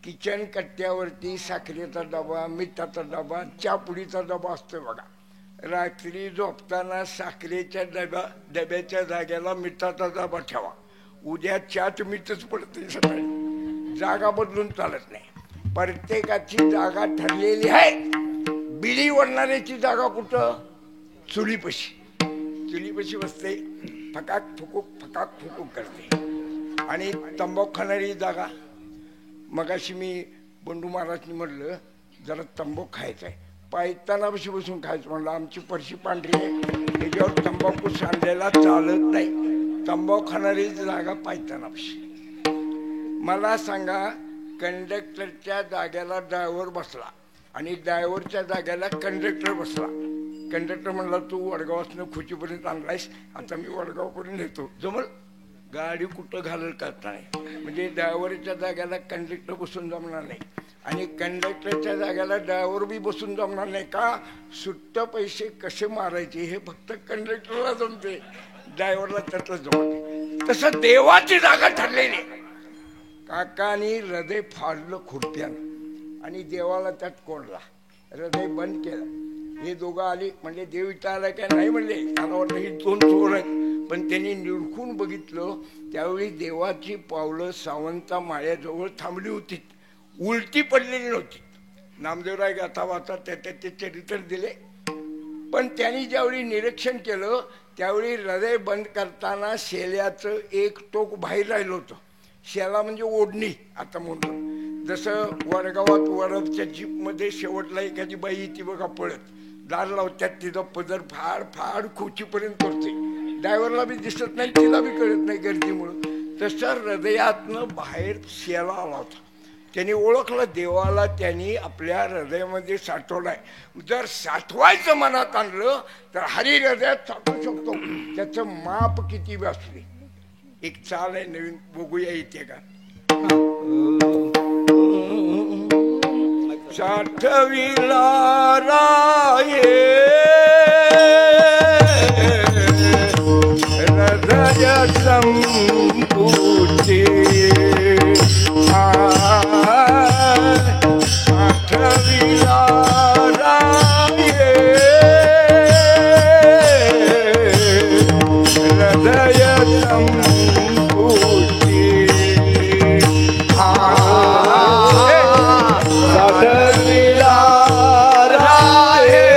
किचन कट्ट्यावरती साखरेचा डबा, मिठाचा डबा, चहापुडीचा डबा असतो बघा. रात्री झोपताना साखरेच्या डब्याच्या जागेला मिठाचा डबा ठेवा. उद्या चहात मीठच पडते सकाळी, जागा बदलून चालत नाही. प्रत्येकाची जागा ठरलेली आहे. बिडी वडणाऱ्याची जागा कुठं? चुलीपशी. चुलीपशी बसते, फकाक फुकूक फकाक फुकूक करते. आणि तंबाखू खाणारी जागा. मगाशी मी बंडू महाराजनी म्हटलं जरा तंबाखू खायचा आहे, पायतानापाशी बसून खायचं. म्हणलं आमची परशी पांढरी आहे, त्याच्यावर तंबाखू सांडलेला चालत नाही. तंबाखू खाणारी जागा पायतानापाशी. मला सांगा, कंडक्टरच्या जागेला ड्रायव्हर बसला आणि ड्रायव्हरच्या जागेला कंडक्टर बसला. कंडक्टर म्हणला तू वडगावासनं खुशीपर्यंत आणलायस, आता मी वडगावपर्यंत येतो, जमल? गाडी कुठं घालल करता नाही. म्हणजे ड्रायव्हरच्या जागेला कंडक्टर बसून जमणार नाही आणि कंडक्टरच्या जागेला ड्रायव्हर बी बसून जमणार नाही. का? सुट्ट पैसे कसे मारायचे हे फक्त कंडक्टरला जमते, ड्रायव्हरला त्यातलं जमते. तसं देवाची जागा ठरलेली. काकानी हृदय फाडलं खुर्प्यानं आणि देवाला त्यात कोंडला, हृदय बंद केलं. हे दोघं आली, म्हणजे देव इथं आला काय? नाही म्हणले. मला वाटलं ही 2 चोर आहेत. पण त्यांनी निरखून बघितलं, त्यावेळी देवाची पावलं सावंता माळ्याजवळ थांबली होती, उलटी पडलेली नव्हती. नामदेवराय गाथा वाचा त्याच्यात ते चरित्र दिले. पण त्यांनी ज्यावेळी निरीक्षण केलं त्यावेळी हृदय बंद करताना शेल्याचं एक टोक बाहेर राहिलं होतं. शेला म्हणजे ओढणी. आता म्हणून जसं वडगावात वरदच्या जीपमध्ये शेवटला एखादी बाई येते बघा पळत, दार लावत्यात, तिथं पदर फाड फाड खोचीपर्यंत करते. ड्रायव्हरला बी दिसत नाही, तिला बी कळत नाही गर्दीमुळं. तसं हृदयातनं बाहेर शेला आला होता. त्यांनी ओळखलं देवाला, त्यांनी आपल्या हृदयामध्ये साठवलाय. जर साठवायचं मनात आणलं तर हरी हृदयात साठवू शकतो. त्याचं माप किती बी असले. एक चाल आहे नवीन, बघूया येते का? साठविला राये हृदय संपूचे, साठविला राये हृदय संपूचे, साठविला राये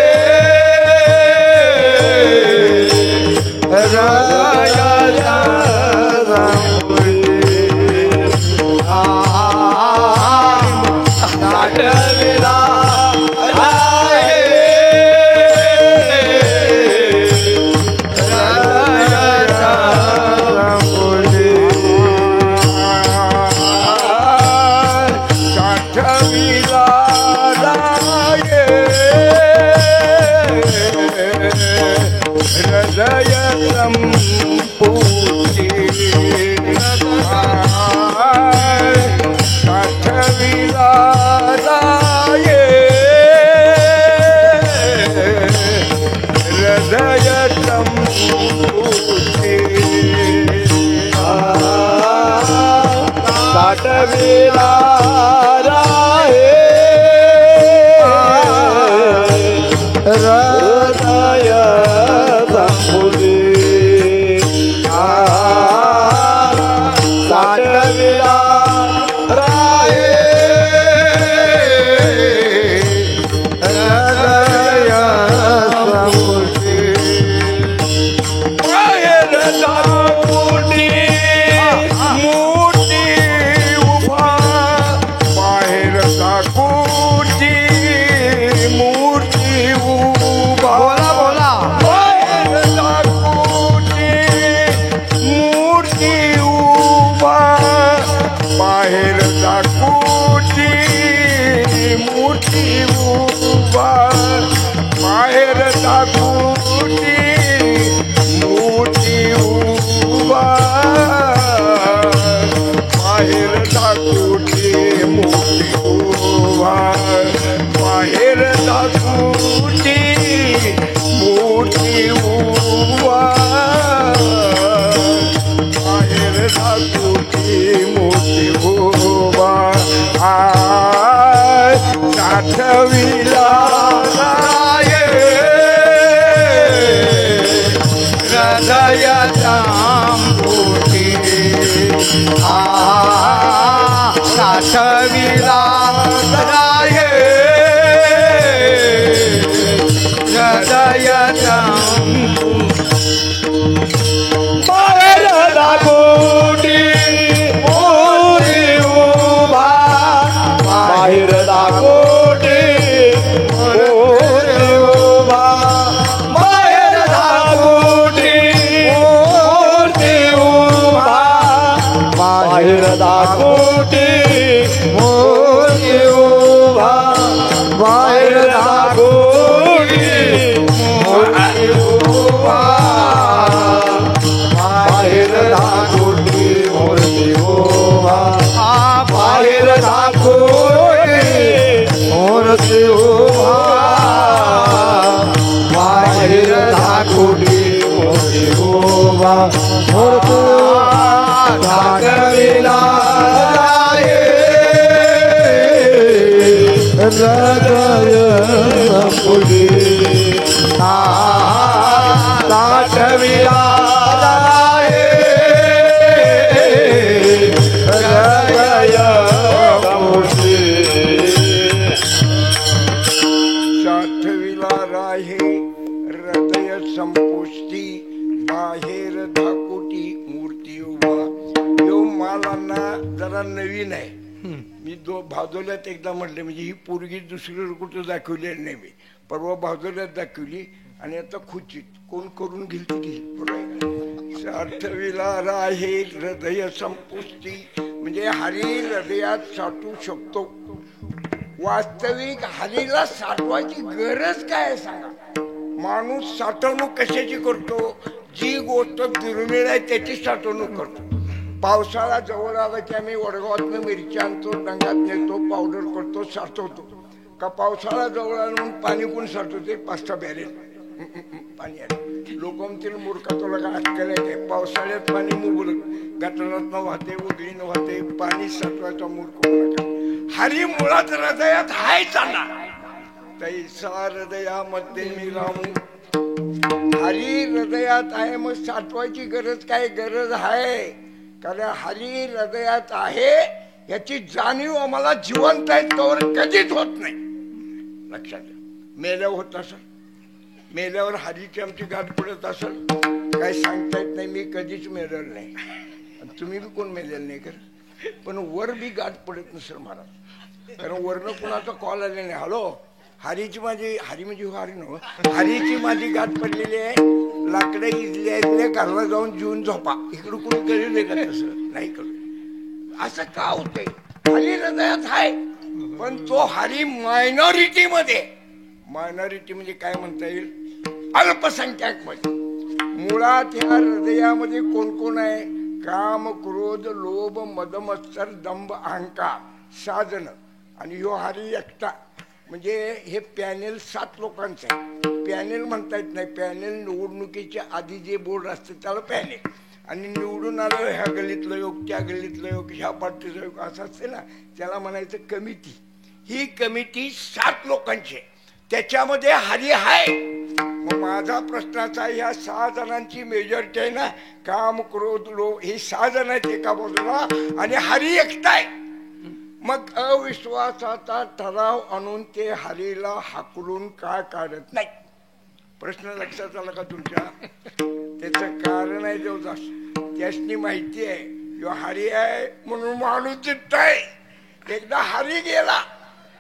साठविला राहे हृदय संपुले साठविला राहे हृदय संपुले बाहेर दापुटी मूर्ती उभा बाहेर दापुटी मूर्ती उभा बोला बोला बाहेर दापुटी मूर्ती उभा बाहेर दापुटी मूर्ती उभा बाहेर दापुटी मूर्ती उभा बाहेर दापुटी मूर्ती उभा बाहेर दापुटी मूर्ती उभा बाहेर दापुटी मूर्ती उभा साठविला राये हृदयाचा मूर्ती साठविला राये हृदयाचा बाहेर दापुटी मूर्ती उभा बाहेर दापुटी मूर्ती उभा बाहेर दापुटी मूर्ती उभा बाहेर दापुटी मूर्ती उभा बाहेर दापुटी मूर्ती उभा बाहेर दापुटी मूर्ती उभा बाहेर दापुटी मूर्ती उभा बाहेर दापुटी मूर्ती उभा मूर्ती साठविला राये हृदय संपुले साठविला राये हृदय संपुले साठविला राहे हृदय संपुष्टी बाहेर धाकुटी मूर्ती उभा. यो मालांना जरा नवीन आहे. मी भाजवल्यात एकदा म्हटले म्हणजे ही पोरगी दुसरीकडे कुठं दाखवलेली नाही. मी परवा भाजवल्यात दाखवली आणि आता खुचीत कोण करून घेईल ती घेईल. साठविला राहे हृदय संपुष्टी म्हणजे हरी हृदयात साठवू शकतो. वास्तविक हरीला साठवायची गरज काय आहे सांगा. माणूस साठवणूक कशाची करतो. जी गोष्ट दुर्मिळ आहे त्याची साठवणूक करतो. पावसाळा जवळ आला की आम्ही वडगावातनं मिरची आणतो, रंगात नेतो, पावडर करतो, साठवतो. का पावसाळा जवळ आला म्हणून पाणी कोण साठवते. 5-6 बॅरेल पाणी आले. लोक म्हणतील मूर्खा तुला काय अक्कल आहे. पावसाळ्यात पाणी मुबलक गटारात वाहते, उघडीनं वाहते. पाणी साठवायचा मूर्ख हरी मुळात हृदयात हाय चालला. तैसा हृदयामध्ये मी राहू. हरी हृदयात आहे मग साठवायची गरज काय. गरज आहे कारण हरी हृदयात आहे याची जाणीव आम्हाला जिवंत आहे तोवर कधीच होत नाही. लक्षात घ्या. मेल्यावर होत असेल. मेल्यावर हरीची आमची गाठ पडत असेल काय सांगता येत नाही. मी कधीच मेलेलं नाही. तुम्ही बी कोण मेलेलं नाही कर. पण वर बी गाठ पडत नसेल महाराज. कारण वरनं कुणाचा कॉल आले नाही. हॅलो, हरीची माझी, हरी म्हणजे हरी नव्ह, हरीची माझी गाठ पडलेली आहे, लाकडं इथल्या इथल्या घरला जाऊन जीवन झोपा. इकडं कुणी कळू का तसं नाही कळू. असं का होतंय? हरी हृदयात आहे, पण तो हरी मायनॉरिटी मध्ये. मायनॉरिटी म्हणजे काय म्हणता येईल? अल्पसंख्याक मध्ये. मुळात ह्या हृदयामध्ये कोण कोण आहे? काम, क्रोध, लोभ, मद, मत्सर, दंभ, अहंकार, 6 जण. आणि ह्यो हरी एकटा. म्हणजे हे पॅनेल 7 लोकांचं आहे. पॅनेल म्हणता येत नाही. पॅनेल निवडणुकीच्या आधी जे बोर्ड असतं त्याला पॅनेल. आणि निवडून आलं ह्या गल्लीतलं योग, त्या गल्लीतलं योग, ह्या पार्टीचं योग असं असते ना, त्याला म्हणायचं कमिटी. ही कमिटी 7 लोकांची आहे. त्याच्यामध्ये हरी आहे. मग माझा प्रश्न असा, ह्या 6 जणांची मेजॉरिटी आहे ना, काम, क्रोध, लोभ, हे 6 जण आहेत एका बाजूला आणि हरी एकटा आहे. मग अविश्वासाचा ठराव आणून ते हरीला हाकलून का काढत नाही? प्रश्न लक्षात आला का तुमच्या? त्याचं कारण आहे देवदास. त्यासनी माहिती आहे जो हरी आहे म्हणून माणूस जिंकताय. एकदा हरी गेला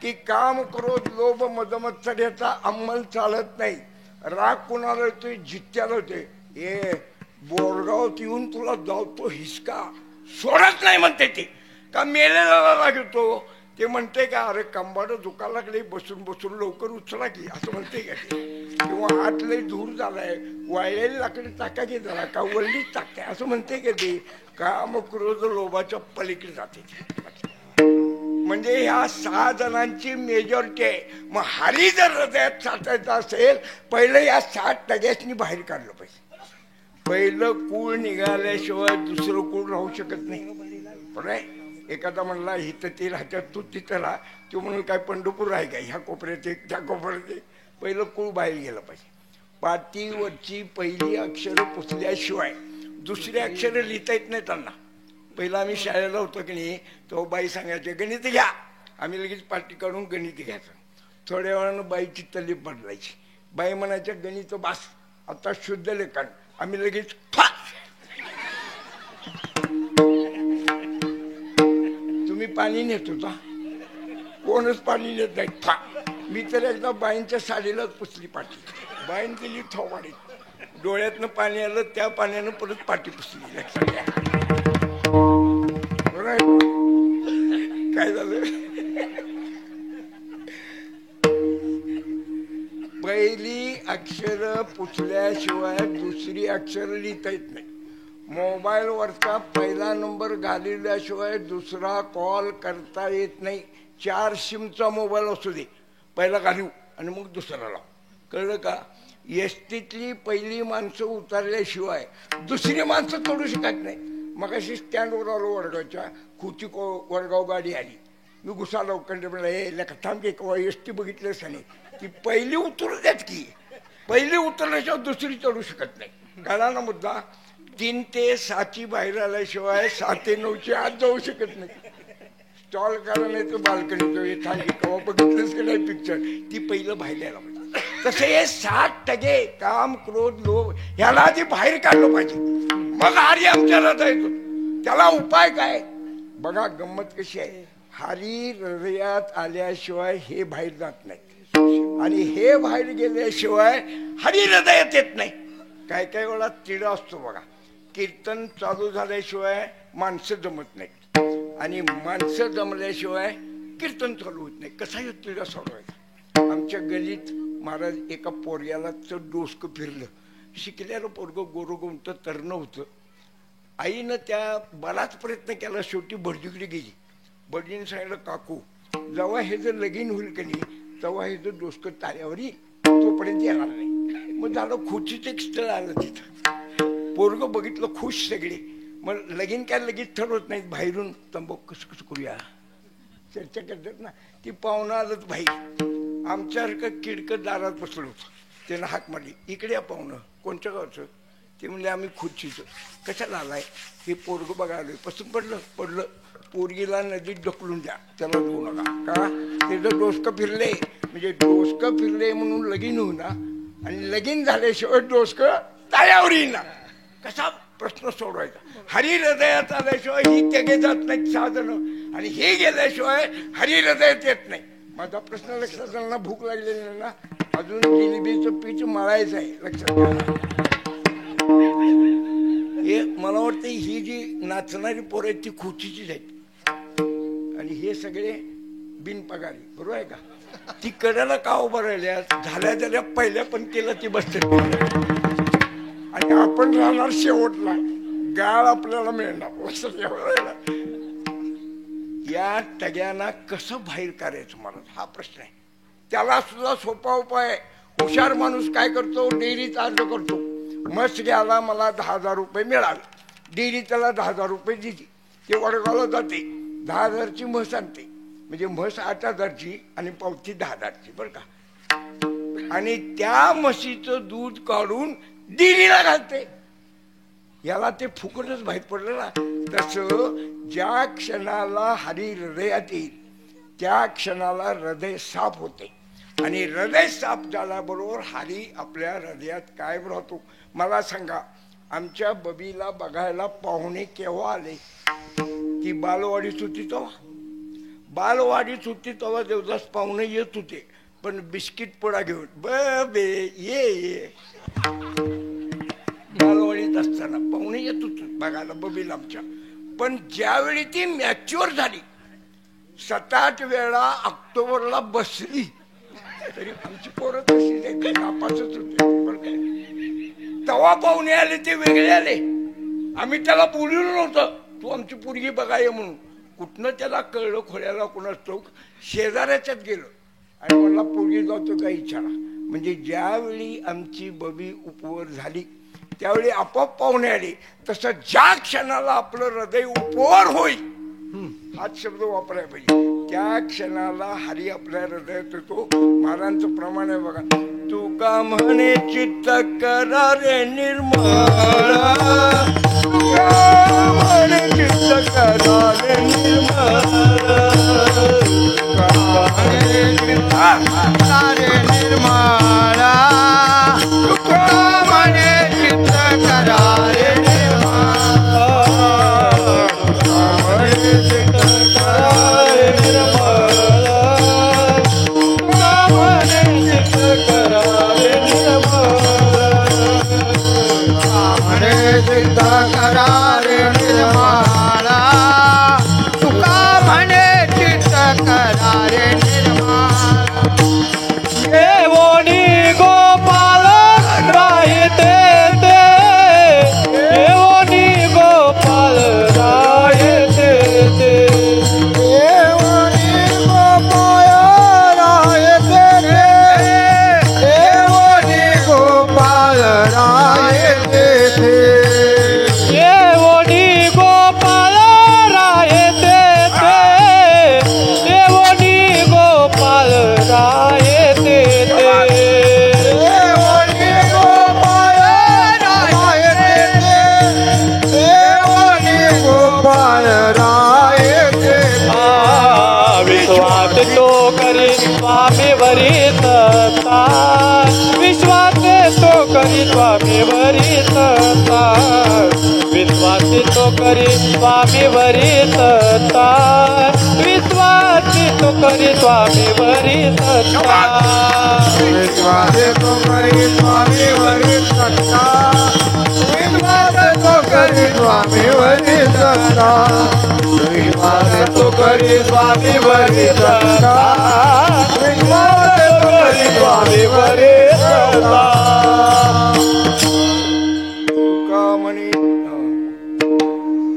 की काम, क्रोध, लोभ, मदमत्सर याचा अंमल चालत नाही. राग कुणाला होतोय? जित्याला होते. ए बोरगावात येऊन तुला जावतो हिसका सोडत नाही म्हणते ते. का मेलेला राग येतो? ते म्हणते का अरे कंबाड दुखायला लागले, बसून बसून लवकर उचला की, असं म्हणते का ते? किंवा हात लय दूर झालाय, वाळलेली लाकडी टाका की जरा, का वल्लीच टाकते असं म्हणते का ते? काम, क्रोध, लोभाच्या पलीकडे जाते. म्हणजे ह्या 6 जणांची मेजॉरिटी आहे. मग हरी जर हृदयात साठायचं असेल, पहिलं या 7 टग्यासनी बाहेर काढलं पाहिजे. पहिलं कूळ निघाल्याशिवाय दुसरं कूळ राहू शकत नाही. पण एखादा म्हणला हिथं ते राहत्यात, तू तिथं राहा, तो म्हणून काय पंढरपूर आहे का? ह्या कोपऱ्यात एक, त्या कोपऱ्यात एक. पहिलं कूळ बाहेर गेलं पाहिजे. पाटीवरची पहिली अक्षरं पुसल्याशिवाय दुसरी अक्षरं लिहिता येत नाही त्यांना. पहिला आम्ही शाळेला होतो की नाही, तो बाई सांगायचे गणित घ्या, आम्ही लगेच पाटी काढून गणित घ्यायचं. थोड्या वेळानं बाईची तलीप बदलायची. बाई म्हणायच्या गणित बास, आता शुद्ध लेखन. आम्ही लगेच तुम्ही पाणी नेत होता? कोणच पाणी नेत नाही. मी तर एकदा बाईंच्या साडीलाच पुसली पाटी. बाईन केली थोवाडी, डोळ्यातनं पाणी आलं, त्या पाण्यानं परत पाटी पुसली. काय झालं? पहिली अक्षर पुसल्याशिवाय दुसरी अक्षर लिहिता येत नाही. मोबाईल वरचा पहिला नंबर घालवल्याशिवाय दुसरा कॉल करता येत नाही. 4 सिमचा मोबाईल असू दे, पहिला घालू आणि मग दुसरा लाव. कळलं का? एसटीतली पहिली माणसं उतरल्याशिवाय दुसरी माणसं चढू शकत नाही. मग अशी स्टँडवर आलो वडगावच्या, खुची वडगाव गाडी आली. मी घुसालो कंडक्टर, हे लेखा थांब की, किंवा एस टी बघितलंच नाही. ती पहिली उतरू द्यात की, पहिली उतरल्याशिवाय दुसरी चढू शकत नाही. कळला ना मुद्दा? 3 ते 6ची बाहेर आल्याशिवाय 6 ते 9ची आत जाऊ शकत नाही. स्टॉल कारण येतो बाल्कनीतो, हे थांबी केव्हा बघितलंच की नाही पिक्चर, ती पहिलं बाहेर यायला पाहिजे. तसे हे 7 टगे काम, क्रोध, लोभ ह्याला आधी बाहेर काढलं पाहिजे. मग हरी आमच्या हृदयात येतो. त्याला उपाय काय? बघा गंमत कशी आहे. हरी हृदयात आल्याशिवाय हे बाहेर जात नाही, आणि हे बाहेर गेल्याशिवाय हरी हृदयात येत नाही. काय काय वेळा तिढा असतो बघा. कीर्तन चालू झाल्याशिवाय माणसं जमत नाहीत, आणि माणसं जमल्याशिवाय कीर्तन चालू होत नाही. कसा येतो तिढा सोडवायचा? आमच्या गलीत महाराज एका पोरग्याला डोसकं फिरलं. शिकल्यानं पोरगं गोरोगोमतं तरणं होतं. आईनं त्या बराच प्रयत्न केला, शेवटी भटजीकडे गेली. भटजीने सांगितलं काकू जेव्हा हे जर लगीन होईल की नाही तेव्हा हे जर डोसकं ताऱ्यावर तोपर्यंत येणार नाही. मग झालं खुशीचं एक स्थळ आलं तिथं. पोरगं बघितलं खुश सगळे. मग लगीन काय लगेच ठरवत नाहीत, बाहेरून तंबाखू कसं कसं करूया चर्चा करतात ना. ती पाहुणं आलंच बाहेर, आमच्यासारखं किडकं दारात बसलं होतं. त्यानं हाक मारली, इकडे या पाहुणं. कोणत्या गावचं? ते म्हणले आम्ही खुर्चीचं. कशाला आलाय? हे पोरगं बघा आलोय. पसंत पडलं. पोरगीला नदीत ढकलून द्या, त्याला देऊ नका. का? त्याचं डोसकं फिरले, म्हणजे डोसकं फिरले म्हणून लगीन होईना, आणि लगीन झाल्याशिवाय डोसकं ताळ्यावर येईना. कसा प्रश्न सोडवायचा. हरी हृदयात आल्याशिवाय ही तेगे जात नाहीत साधन, आणि हे गेल्याशिवाय हरी हृदयात येत नाही. माझा प्रश्न लक्षात आला ना? भूक लागलेली नाही ना? अजून जिलेबीचं पीठ मळायचं आहे, लक्षात घ्या. हे मला वाटतं ही जी नाचणारी पोरं आहेत ती खुचीचीच आहेत, आणि हे सगळे बिनपगारी, बरोबर आहे का? ती कड्याला का उभं राहिल्या? झाल्या झाल्या पहिल्या पण केलं ती बसते, आणि आपण राहणार शेवटला. गाळ आपल्याला मिळणार, लक्षात घ्या. या टग्यांना कसं बाहेर काढायचं मला हा प्रश्न आहे. त्याला सुद्धा सोपा उपाय आहे. हुशार माणूस काय करतो? डेअरीत अर्ज करतो. म्हस घ्यायला मला 10,000 रुपये मिळाले. डेअरी त्याला 10,000 रुपये दिली. ते वडगावला जाते, 10,000ची म्हस आणते. म्हणजे म्हस 8,000ची आणि पावती 10,000ची, बरं का? आणि त्या म्हशीचं दूध काढून डेअरीला घालते. याला ते फुकटच बाहेर पडलं ना. तसं ज्या क्षणाला हरी हृदयात येईल त्या क्षणाला हृदय साफ होते, आणि हृदय साफ झाल्याबरोबर हरी आपल्या हृदयात कायम राहतो. मला सांगा, आमच्या बबीला बघायला पाहुणे केव्हा आले? ती बालवाडीत होती तेव्हा. बालवाडीत होती तेव्हा देवदास पाहुणे येत होते, पण बिस्किट पोळा घेऊन, बे ये. बालवाडीत असताना पाहुणे येत होते बघायला बबीला आमच्या. पण ज्यावेळी ती मॅच्युअर झाली, 7-8 वेळा ऑक्टोबरला बसली, तरी आमची पोरं तशी नापासच होते, बरं काय? तेव्हा पाहुणे आले ते वेगळे आले. आम्ही त्याला बोललो नव्हतं तू आमची पोरगी बघा ये म्हणून. कुठनं त्याला कळलं खोड्याला कोणाच चौक, शेजाऱ्याच्यात गेलो आणि म्हणला पोरगी जातो का विचारा. म्हणजे ज्यावेळी आमची बबी उपवर झाली त्यावेळी आपोआप पाहुणे आले. तसं ज्या क्षणाला आपलं हृदय उपवर होईल, हाच शब्द वापरायला पाहिजे, त्या क्षणाला हरी आपल्या हृदयात येतो. महाराजांचं प्रमाण आहे बघा. तुका म्हणे चित्त करा रे निर्मळ, म्हणे चित्त करा रे निर्मळ, निर्मळा तुका म्हणे चित्त करा रे करी स्वामी वरित विश्वासी तो करी स्वामी वरित विश्वास तो करी स्वामी वरित विश्वास तो करी स्वामी वरित विश्वास तो करी स्वामी वरित विश्वास तो करी स्वामी वरित.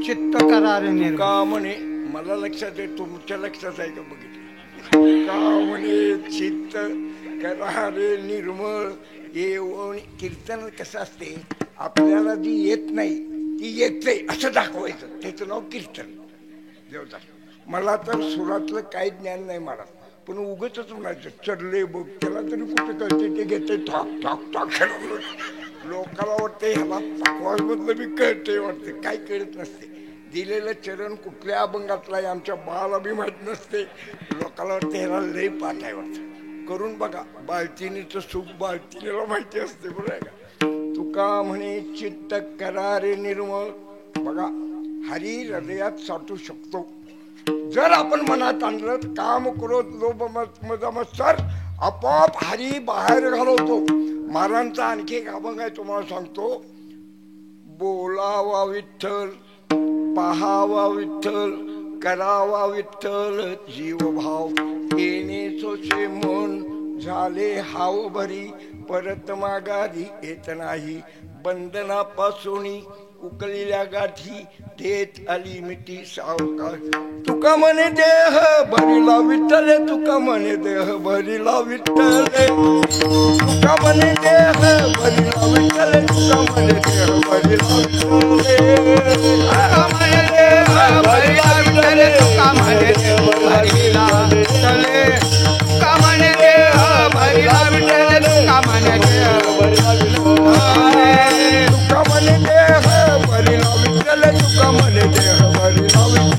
चित्त करारे का म्हणे, मला लक्षात आहे, तुमच्या लक्षात आहे का बघितलं का म्हणे? चित्त करारे निर्मळ येऊन. कीर्तन कसं असते, आपल्याला जी येत नाही ती येते असं दाखवायचं, त्याचं नाव कीर्तन. देवदास मला तर सुरातलं काही ज्ञान नाही मला, पण उगच म्हणायचं चढले बघ, त्याला तरी कुठे कळते, ते घेते ठाक ठाक ठाक. लोकाला वाटते ह्याला पकवास मधलं बी कळते, वाटते काय कळत नसते. दिलेलं चरण कुठल्या अभंगातला आहे आमच्या बाळाला बी माहीत नसते. लोकाला वाटते ह्याला लई पाठ आहे वाटतं. करून बघा, बाळतिनीचं सुख बाळतिनीला माहिती असते, बरोबर आहे का? तुका तुका म्हणे चित्त करारे निर्मळ. बघा, हरी हृदयात साठू शकतो जर आपण मनात आणलं. काम क्रोध लोभ मद मत्सर आपोआप हरी बाहेर घालवतो. महाराजांचा आणखी एक अभंग आहे, तुम्हाला सांगतो. बोलावा विठ्ठल, पाहावा विठ्ठल, करावा विठ्ठल जीवभाव. येणे सोचे मन झाले हाव भरी, परत माघारी येत नाही. बंधनापासून उकळलेल्या गाठी देत आली मिठी सावकाश. तुका म्हणे देह भरिला विठ्ठल, तुका म्हणे देह भरिला विठ्ठल, तुका म्हणे देह भरिला विठ्ठल, तुका म्हणे देह भरिला विठ्ठल, तुका म्हणे देह भरिला विठ्ठल, तुका म्हणे देह भरिला विठ्ठल, तुका म्हणे देह भरिला विठ्ठल, तुका म्हणे देह भरिला विठ्ठल, तुका म्हणे देह भरिला विठ्ठल, तुका म्हणे देह भरिला विठ्ठल, तुका म्हणे देह भरिला विठ्ठल,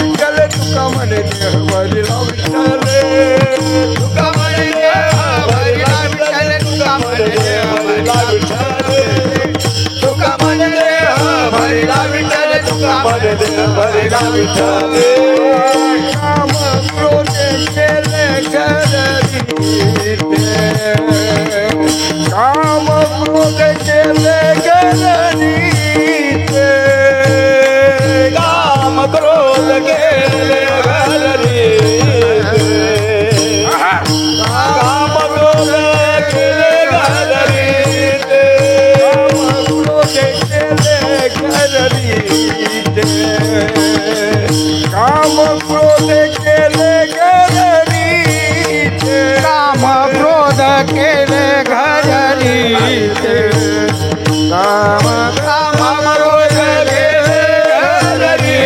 तुका म्हणे देह भरिला विठ्ठल, तुका म्हणे देह भरिला विठ्ठल, तुका म्हणे देह भरिला विठ्ठल, तुका म्हणे देह भरिला विठ्ठल, तुका म्हणे देह भरिला विठ्ठल. काम क्रोध केले घरी, काम क्रोध केले घरी, काम क्रोध केले घरी, काम क्रोध केले घरी, काम क्रोध केले घरी, काम क्रोध केले घरी, काम क्रोध केले घरी, काम काम क्रोध केले घरी.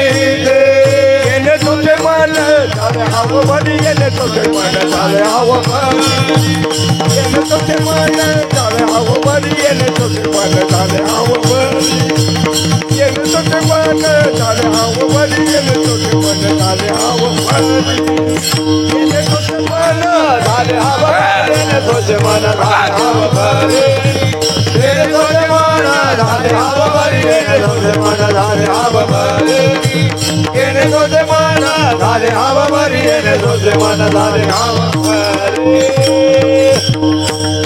येणे तुझे मन झाले हवं भरी, येणे तुझे मन झाले हवं भरी, येणे तुझे मन झाले हवं भरी, येणे तुझे मन झाले हवं भरी, येणे तुझे मन झाले हवं भरी, येणे तुझे मन झाले हवं भरी, येणे तुझे मन झाले हवं भरी, येणे तुझे मन झाले हवं भरी, येणे तुझे मन झाले हवं भरी, येणे तुझे मन झाले हवं भरी, येणे तुझे मन झाले हवं भरी, येणे तुझे मन झाले हवं भरी.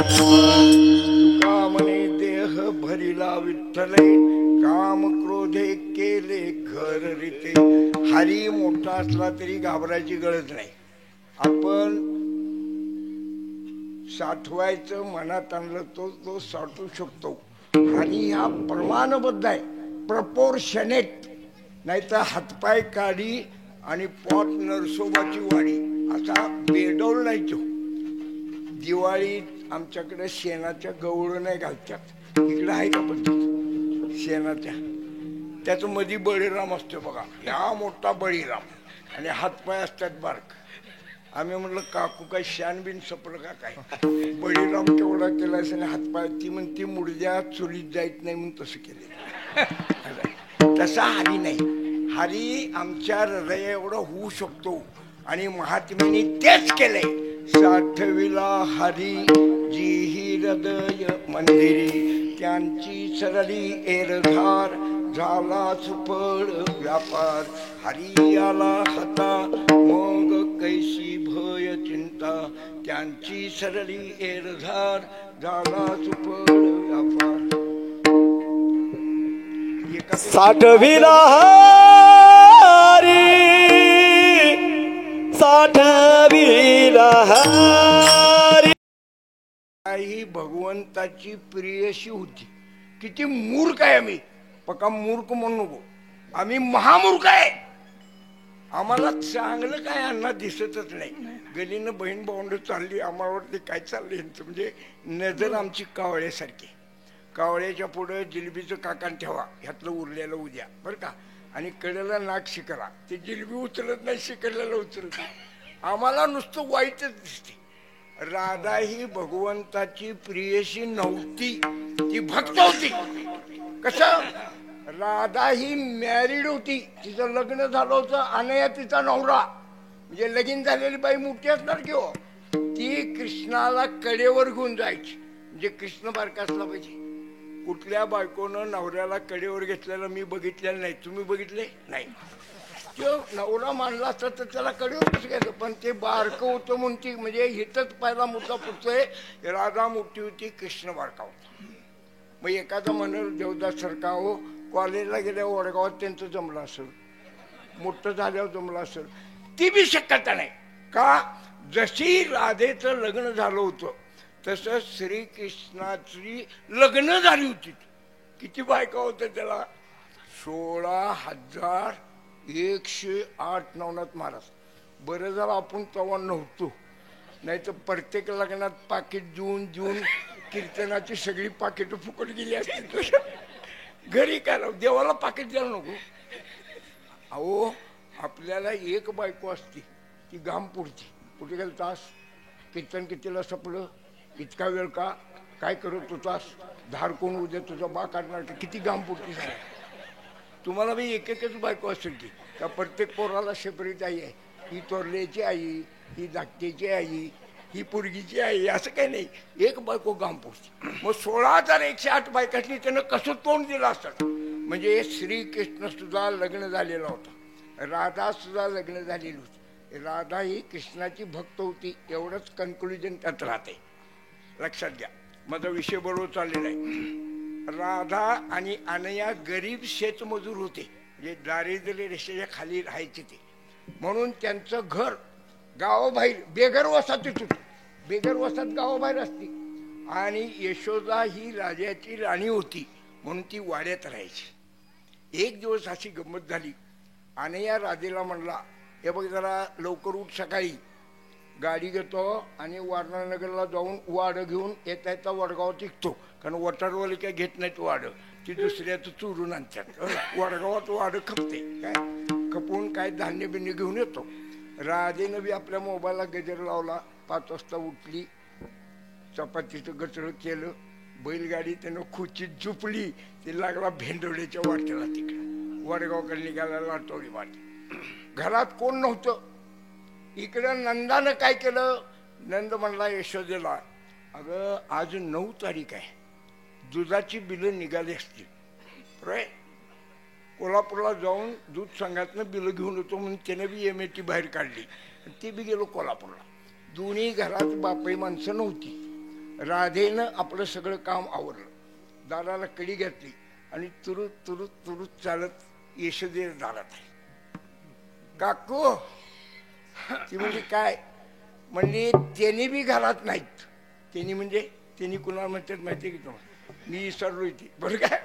तुका म्हणे देह भरिला विठ्ठले, काम क्रोधे केले घर रीते. हरी मोठा असला तरी घाबरायची गरज नाही. आपण साठवायचं मनात आणलं तो साठवू शकतो. आणि हा प्रमाणबद्ध आहे, प्रपोर्शनेट. नाहीतर हातपाय काढी आणि पोट नरसोबाची वाडी असा बेडोल नाही तो. दिवाळीत आमच्याकडे शेणाच्या गवळं नाही घालतात, इकडे आहे का पद्धत शेणाच्या. त्याचं मध्ये बळीराम असतो बघा, या मोठा बळीराम आणि हातपाय असतात बारक. आम्ही म्हटलं काकू काय शान बिन सपलं का काय, बळीराम केवढा केला आणि हातपाय. ती म्हणती मुडद्या चुलीत जायत नाही म्हणून तसं केले. तसा हरी नाही. हरी आमच्या हृदय एवढं होऊ शकतो आणि महात्म्याने तेच केले. साठविला हरी जी हृदय मंदिरी, त्यांची सरली एरधार झाला सुफळ व्यापार. हरी आला हाता मग कैसी भय चिंता, त्यांची सरली एरधार झाला सुफळ व्यापार. साठविला हरी, साठविला हरी. ही भगवंताची प्रियशी होती. किती मूर्ख आहे आम्ही. पक्का मूर्ख म्हणू नको, आम्ही महामूर्ख आहे. आम्हाला चांगलं काय अण्णा दिसतच नाही. गलीनं बहीण भावंड चालली, आम्हाला वाटते काय चाललंय यांचं. म्हणजे नजर आमची कावळ्यासारखी. कावळ्याच्या पुढं जिलबीचं काकान ठेवा, ह्यातलं उरलेलं उद्या बरं का. आणि कडेला नाक शिकरा, ते जिलबी उचलत नाही, शिकरलेलं उचलत. आम्हाला नुसतं वाईटच दिसते. राधा ही भगवंताची प्रियशी नव्हती, ती भक्त होती. कसं, राधा ही मॅरिड होती, तिचं लग्न झालं होतं. अनया तिचा नवरा, म्हणजे लगीन झालेली बाई मोठी असणार की हो. ती कृष्णाला कडेवर घेऊन जायची. म्हणजे कृष्ण बारका असला पाहिजे. कुठल्या बायकोनं नवऱ्याला कडेवर घेतलेलं मी बघितलेलं नाही. तुम्ही बघितले नाही? तो नवरा मानला असता तर त्याला कडेवरच घ्यायचं, पण ते बारकं होतं म्हणून ती, म्हणजे हिथंच पहिला मुद्दा पुरतोय. राधा मोठी होती, कृष्ण बारका होता. मग एखादा म्हणेल देवदास सारखा हो कॉलेजला गेल्या वडगावात त्यांचं जमलं असेल, मोठं झाल्यावर जमलं असेल. ती बी शक्यता नाही. का? जशी राधेचं लग्न झालं होतं तसं श्रीकृष्णाची लग्न झाली होती. किती बायका होत्या त्याला? 16,108 नवनाथ महाराज. बरं झालं आपण तेव्हा नव्हतो, नाही तर प्रत्येक लग्नात पाकिट देऊन देऊन कीर्तनाची सगळी पाकिटं फुकट गेली असतील. घरी काय देवाला पाकिट द्यायला नको. अहो आपल्याला एक बायको असती, ती घाम पुरती. कुठे गेलं तास? कीर्तन कितीला संपलं? इतका वेळ का? काय करत होतास? धार कोण उद्या तुझा बा काढणार? किती घाम पुरती सांगा. तुम्हाला बी एक एकच बायको असेल की का प्रत्येक पोराला सेपरेट आई आहे? ही तोरल्याची आई, ही धाकट्याची आई, ही पोरगीची आई, असं काही नाही. एक बायको घाम पुरती. मग 16,108 बायकांनी त्यानं कसं तोंड दिलं असतं? म्हणजे श्रीकृष्ण सुद्धा लग्न झालेला होता, राधा सुद्धा लग्न झालेली होती. राधा ही कृष्णाची भक्त होती, एवढंच कन्क्लुजन त्यात राहते. लक्षात घ्या. माझा विषय बरोबर चाललेला आहे. राधा आणि अनया गरीब शेतमजूर होते, म्हणजे दारिद्र्य रेषेच्या खाली राहायचे ते. म्हणून त्यांचं घर गावाबाहेर बेघर वसाहतीत होतं. बेघर वसाहत गावाबाहेर असती. आणि यशोदा ही राजाची राणी होती म्हणून ती वाड्यात राहायची. एक दिवस अशी गंमत झाली. अनया राधेला म्हणला, हे बघ जरा लवकर उठ, सकाळी गाडी घेतो आणि वारणानगरला जाऊन वाडं घेऊन येता येता वडगावात निघतो. कारण वटारवाले काय घेत नाहीत वाडं, ती दुसऱ्याचं चोरून आणतात. वडगावात वाडं खपते, काय खपून काय धान्य बिन्य घेऊन येतो. राधेनं बी आपल्या मोबाईलला गजर लावला. 5 वाजता उठली, चपातीचं गचळ केलं, बैलगाडी त्यानं खुचीत झुपली. ती लागला भेंडवड्याच्या वाटेला, तिकडं वडगावकडे निघाला लाटोळी वाट. घरात कोण नव्हतं. इकडं नंदानं काय केलं? नंद म्हणला यशोदेला, अगं आज 9 तारीख आहे, दुधाची बिलं निघाली असतील. बरोबर. कोल्हापूरला जाऊन दूध संघातनं बिलं घेऊन येतो म्हणून त्यानं बी MAT बाहेर काढली. ती बी गेलो कोल्हापूरला. दोन्ही घरात बापई माणसं नव्हती. राधेनं आपलं सगळं काम आवरलं, दाराला कडी घातली आणि तुरुत तुरुत तुरुत चालत यशोदे दारात आहे. काकू, ती म्हणजे काय? म्हणजे त्यांनी बी घरात नाहीत. त्यांनी म्हणजे त्यांनी कुणाला म्हणतात माहिती आहे की तुम्हाला? मी विसरलो ती, बरं काय.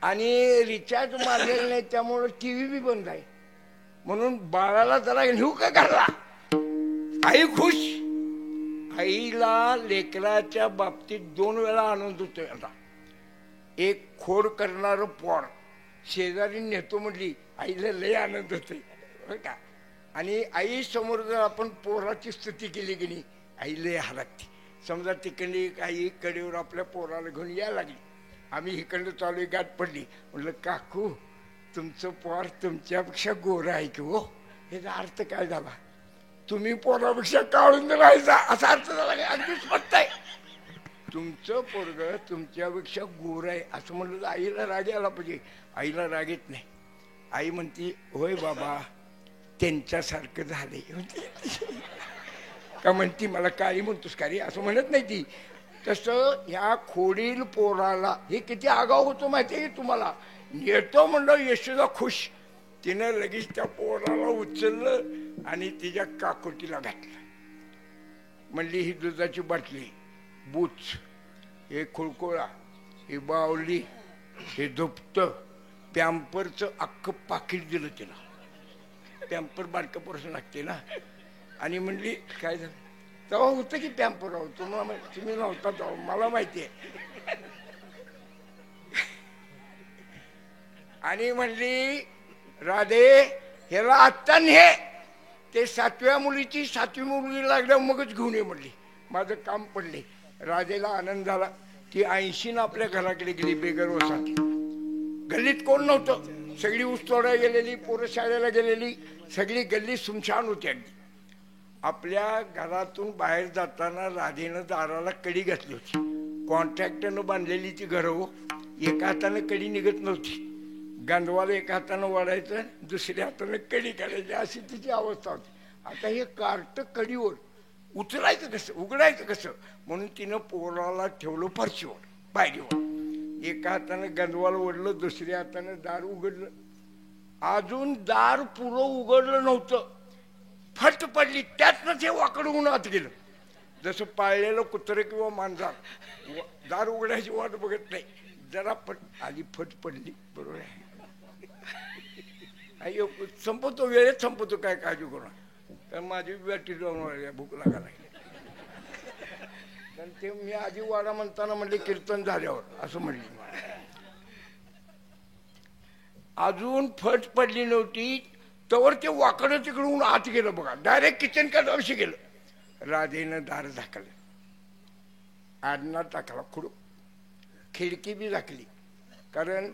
आणि रिचार्ज मारलेलं नाही, त्यामुळं TV बी बंद आहे. म्हणून बाळाला जरा नेऊ का घरला? आई खुश. आईला लेकराच्या बाबतीत 2 वेळा आनंद होतोय. आता एक खोड करणारं पोर शेजारी नेतो म्हटली, आईला लय आनंद होतोय बरं का. आणि आई समोर जर आपण पोराची स्तुती केली की नाही, आई लय हलकते. समजा तिकडली आई कडेवर आपल्या पोराला घेऊन यायला लागली, आम्ही इकडलं चालू, गाठ पडली. म्हटलं काकू तुमचं पोर तुमच्यापेक्षा गोरं आहे की हो. ह्याचा अर्थ काय झाला? तुम्ही पोरापेक्षा काढून राहायचा असा अर्थ झाला. अगदी स्पष्ट आहे. तुमचं पोरग तुमच्यापेक्षा गोर आहे असं म्हणलं तर आईला राग यायला पाहिजे. आईला राग येत नाही. आई म्हणती, होय बाबा त्यांच्यासारखं झालंय. का म्हणती, मला काळी म्हणतोस का रे, असं म्हणत नाही ती. तसं ह्या खोडील पोराला हे किती आगाव होतो माहिती आहे तुम्हाला. येतो म्हणलं यशोदा खुश. तिनं लगेच त्या पोराला उचललं आणि तिच्या काकोटीला घातलं. म्हणली, ही दुधाची बाटली, बूच, हे खुळकोळा, हे बावली, हे धुपतं, पॅम्परचं अख्खं पाकिट दिलं तिला. पॅम्पर बारकं पोरसं लागते ना. आणि म्हणली, काय झालं? तेव्हा होतं की पॅम्पर राहू, तुम्ही नव्हता तेव्हा, मला माहिती आहे. आणि म्हणली, राधे ह्याला आत्ता ने, ते 7व्या मुलीची 7वी मुली लागल्या मगच घेऊन ये म्हणली. माझं काम पडले. राधेला आनंद झाला. ती 80 आपल्या घराकडे गेली बेगर वसाहती. गल्लीत कोण नव्हतं. सगळी ऊस तोडायला गेलेली, पोरं शाळेला गेलेली, सगळी गल्ली सुमशान होती अगदी. आपल्या घरातून बाहेर जाताना राधेनं दाराला कडी घातली होती. कॉन्ट्रॅक्टरनं बांधलेली ती घरं हो. एका हातानं कडी निघत नव्हती. गांडवाला एका हातानं वाढायचं, दुसऱ्या हातानं कडी काढायची, अशी तिची अवस्था होती. आता हे कार्ट कडीवर उचलायचं कसं, उघडायचं कसं, म्हणून तिनं पोराला ठेवलं फरशीवर पायरीवर. एका हातानं गंधवाला ओढलं, दुसऱ्या हातानं दार उघडलं. अजून दार पुरं उघडलं नव्हतं, फट पडली. त्यातनं ते वाकडून आत गेलं. जसं पाळलेलं कुत्रं किंवा मांजर दार उघडायची वाट बघत नाही, जरा फट आली, फट पडली. बरोबर आहे. संपवतो, वेळेत संपवतो, काय काळजी करू नका. कारण माझी बॅटरी जाऊन भूक लागायला. कारण ते मी आधी वाडा म्हणताना म्हणले कीर्तन झाल्यावर असं म्हणले. अजून फट पडली नव्हती तवर ते वाकडं तिकडून आत गेलं बघा. डायरेक्ट किचन कडावशी गेलं. राधेनं दार झाकलं, आडना टाकला खुडू, खिडकी बी झाकली. कारण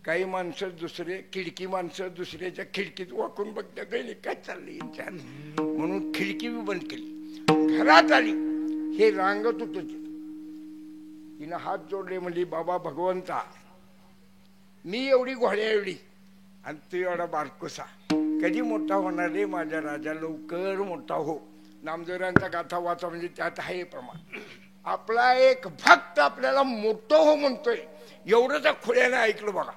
काही माणसं दुसरे खिडकी माणसं दुसऱ्याच्या खिडकीत वाकून बघतात, काय चाललंय म्हणून खिडकी बी बंद केली. घरात आली. हे रांगत होत. तिनं हात जोडले, म्हणली बाबा भगवंता, मी एवढी घोड्या एवढी आणि तू एवढा बारकोसा, कधी मोठा होणार रे माझ्या राजा, लवकर मोठा हो. नामदेवरांचा गाथा वाचा, म्हणजे त्यात आहे प्रमाण. आपला एक भक्त आपल्याला मोठं हो म्हणतोय, एवढं त्या खोड्याने ऐकलं बघा.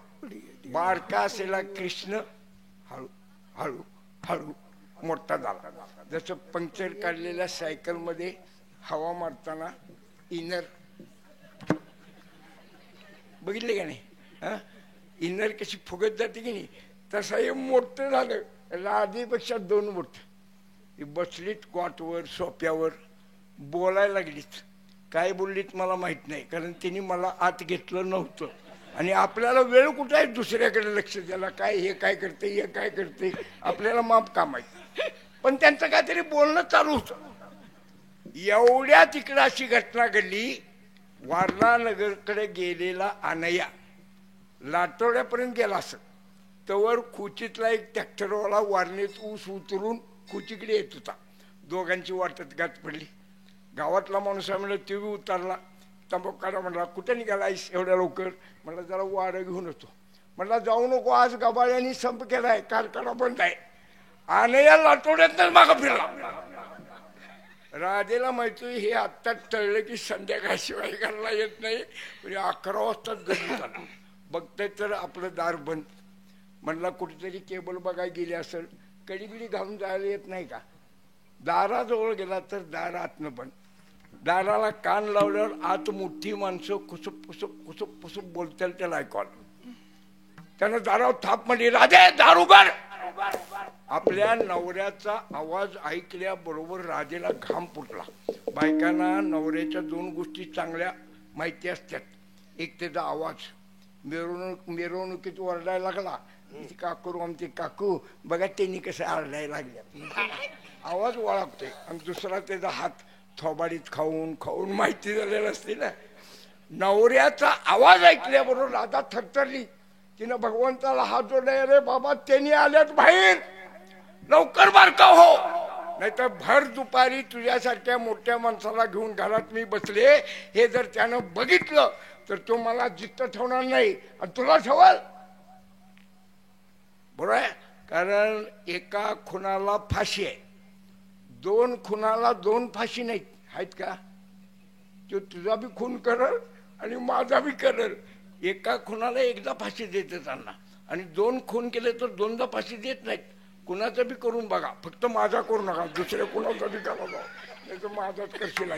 बारका असेला कृष्ण हळू हळू हळू मोठा झाला. जसं पंक्चर काढलेल्या सायकल मध्ये हवा मारताना इनर बघितले का नाही, हा इनर कशी फुगत जाते की नाही, तसं हे मोठं झालं. राधेपेक्षा 2 मोठं. बसलीत कॉटवर, सोप्यावर, बोलायला लागलीत. काय बोललीत मला माहित नाही, कारण तिने मला आत घेतलं नव्हतं. आणि आपल्याला वेळ कुठं आहे दुसऱ्याकडे लक्ष द्यायला, काय हे काय करते, हे काय करते, आपल्याला माप काम आहे. पण त्यांचं काहीतरी बोलणं चालू होतं. एवढ्या तिकडं अशी घटना घडली. वारणा नगरकडे गेलेला अनया लाटोड्यापर्यंत गेला असं, तवर खुचीतला एक ट्रॅक्टरवाला वारणीत ऊस उतरून खुचीकडे येत होता. दोघांची वाटत गाठ पडली. गावातला माणूस म्हणलं, तो बी उतरला. तंबाखू काढा म्हणला. कुठे निघालायस एवढ्या लवकर? म्हणलं जरा वारं घेऊन होतो. म्हणला जाऊ नको, आज गबाळ्यांनी संप केलाय, कारखाना बंद आहे. अनया लाटोड्यातच मागं फिरला. राधेला माहिती हे आत्ता टळलं की संध्याकाळशिवाय घालला येत नाही. म्हणजे 11 वाजता घरी झाला. बघताय तर आपलं दार बंद. म्हणला कुठेतरी केबल बघायला गेली असेल, कडी बिडी घालून जायला येत नाही का? दाराजवळ गेला तर दार आतनं बंद. दाराला कान लावल्यावर आत मोठी माणसं कुसुप कुसुप कुसुप कुसुप बोलतील, त्याला ऐकू आलं. त्यानं दारावर थाप म्हणली, राधे दार उघड. आपल्या नवऱ्याचा आवाज ऐकल्याबरोबर राधेला घाम फुटला. बायकांना नवऱ्याच्या 2 गोष्टी चांगल्या माहिती असतात. एक त्याचा आवाज, मिरवणुकीत ओरडायला लागला, काकू आमचे काकू बघा त्यांनी कसं आरडायला लागल्या, आवाज ओळखतोय. आणि दुसरा त्याचा हात थोबाडीत खाऊन खाऊन माहिती झालेलं असते ना. नवऱ्याचा आवाज ऐकल्याबरोबर राधा थरथरली. तिनं भगवंताला हात जोडले, रे बाबा त्यांनी आल्यात बाहेर, लवकर बारका हो, नाहीतर भर दुपारी तुझ्यासारख्या मोठ्या माणसाला घेऊन घरात मी बसले, हे जर त्यानं बघितलं तर तो मला जिद्द ठेवणार नाही आणि तुला ठेवाल. बरोबर आहे. कारण एका खुनाला फाशी आहे, 2 खुनाला 2 फाशी नाहीत. आहेत का? तो तुझा बी खून करल आणि माझा बी करल. एका खुनाला एकदा फाशी देते त्यांना, आणि 2 खून केले तर 2दा फाशी देत नाहीत. कुणाचं बी करून बघा, फक्त माझा करू नका. दुसऱ्या कुणाचा बी करा जाऊ, नाही तर माझाच करशील.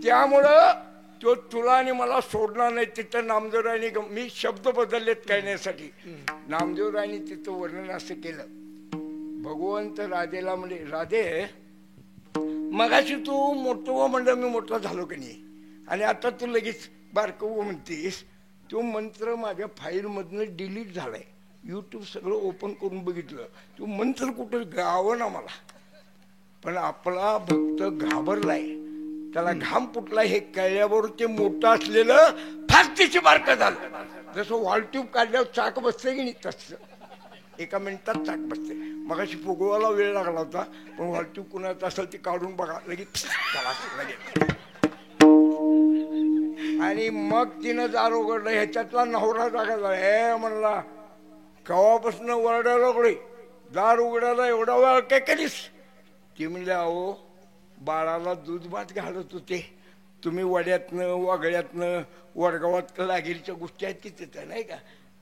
त्यामुळं तो तुला आणि मला सोडणार नाही. तिथं नामदेवरायांनी, मी शब्द बदललेत कहण्यासाठी, नामदेवरायांनी तिथं वर्णन असं केलं. भगवंत राधेला म्हणजे, राधे मगाशी तू मोठं हो म्हणलं, मी मोठा झालो की नाही, आणि आता तू लगेच बारकं हो म्हणतेस. तो मंत्र माझ्या फाईलमधनं डिलीट झालाय. यूट्यूब सगळं ओपन करून बघितलं, तो मंत्र कुठं गावं ना मला. पण आपला भक्त घाबरलाय, त्याला घाम फुटला. हे कळल्यावर ते मोठं असलेलं फास्तीची बारकं झालं. जसं वॉल ट्यूब काढल्यावर चाक बसते की नाही तसं. एका मिनिटात चाक बसते. मगाशी फुगवायला वेळ लागला होता, पण वाटू कुणाचं असेल ती काढून बघा लगेच चला लगेच. आणि मग तिनं दार उघडलं. ह्याच्यातला नवरा जागा हे म्हणला केव्हापासून वरडायला लागले, दार उघडायला एवढा वेळ काय केलीस? ती म्हणले अहो बाळाला दूध भात घालत होते, तुम्ही वड्यातनं वागळ्यातनं वडगावात लागेलच्या गोष्टी आहेत तिथं नाही का,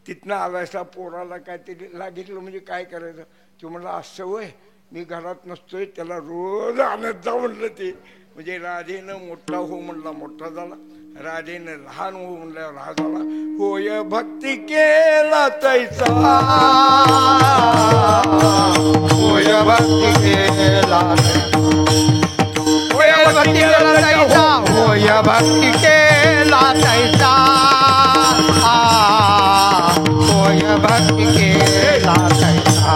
तिथनं आलायसा पोराला काय ते लागितलं म्हणजे काय करायचं? ते म्हणलं असं वय मी घरात नसतोय, त्याला रोज आणत जा म्हणलं. ते म्हणजे राधेनं मोठा हो म्हणला मोठा झाला, राधेनं लहान हो म्हणलं लहान झाला. होय भक्ती केला तैसा, होय भक्ती केला, होय भक्ती केला तैसा, होय भक्ती केला तैसा, होय भक्ती केला तैसा,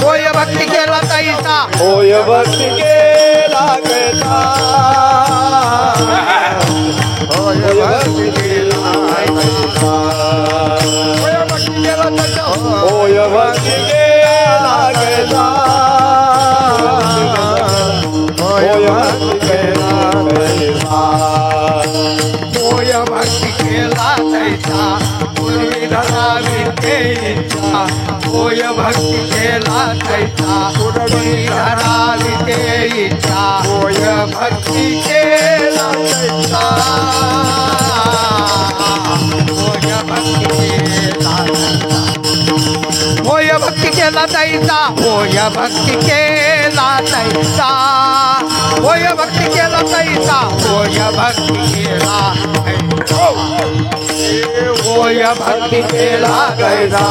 होय भक्ती केला तैसा, होय भक्ती केला कैसा, होय भक्ती केला तैसा, होय भक्ती केला तैसा, होय भक्ती केला कैसा, होय भक्ती केला तैसा, होय भक्ती केला तैसा, पूर्वी धरावी ते इच्छा, होय भक्ती केला तैसा, पूर्वी धरावी ते इच्छा, होय भक्ती केला तैसा, होय भक्ती केला तैसा, होय भक्ती केला तैसा, होय भक्ती केला तैसा, होय भक्ती केला तैसा, होय भक्ती केला तैसा, होय भक्ती केला तैसा,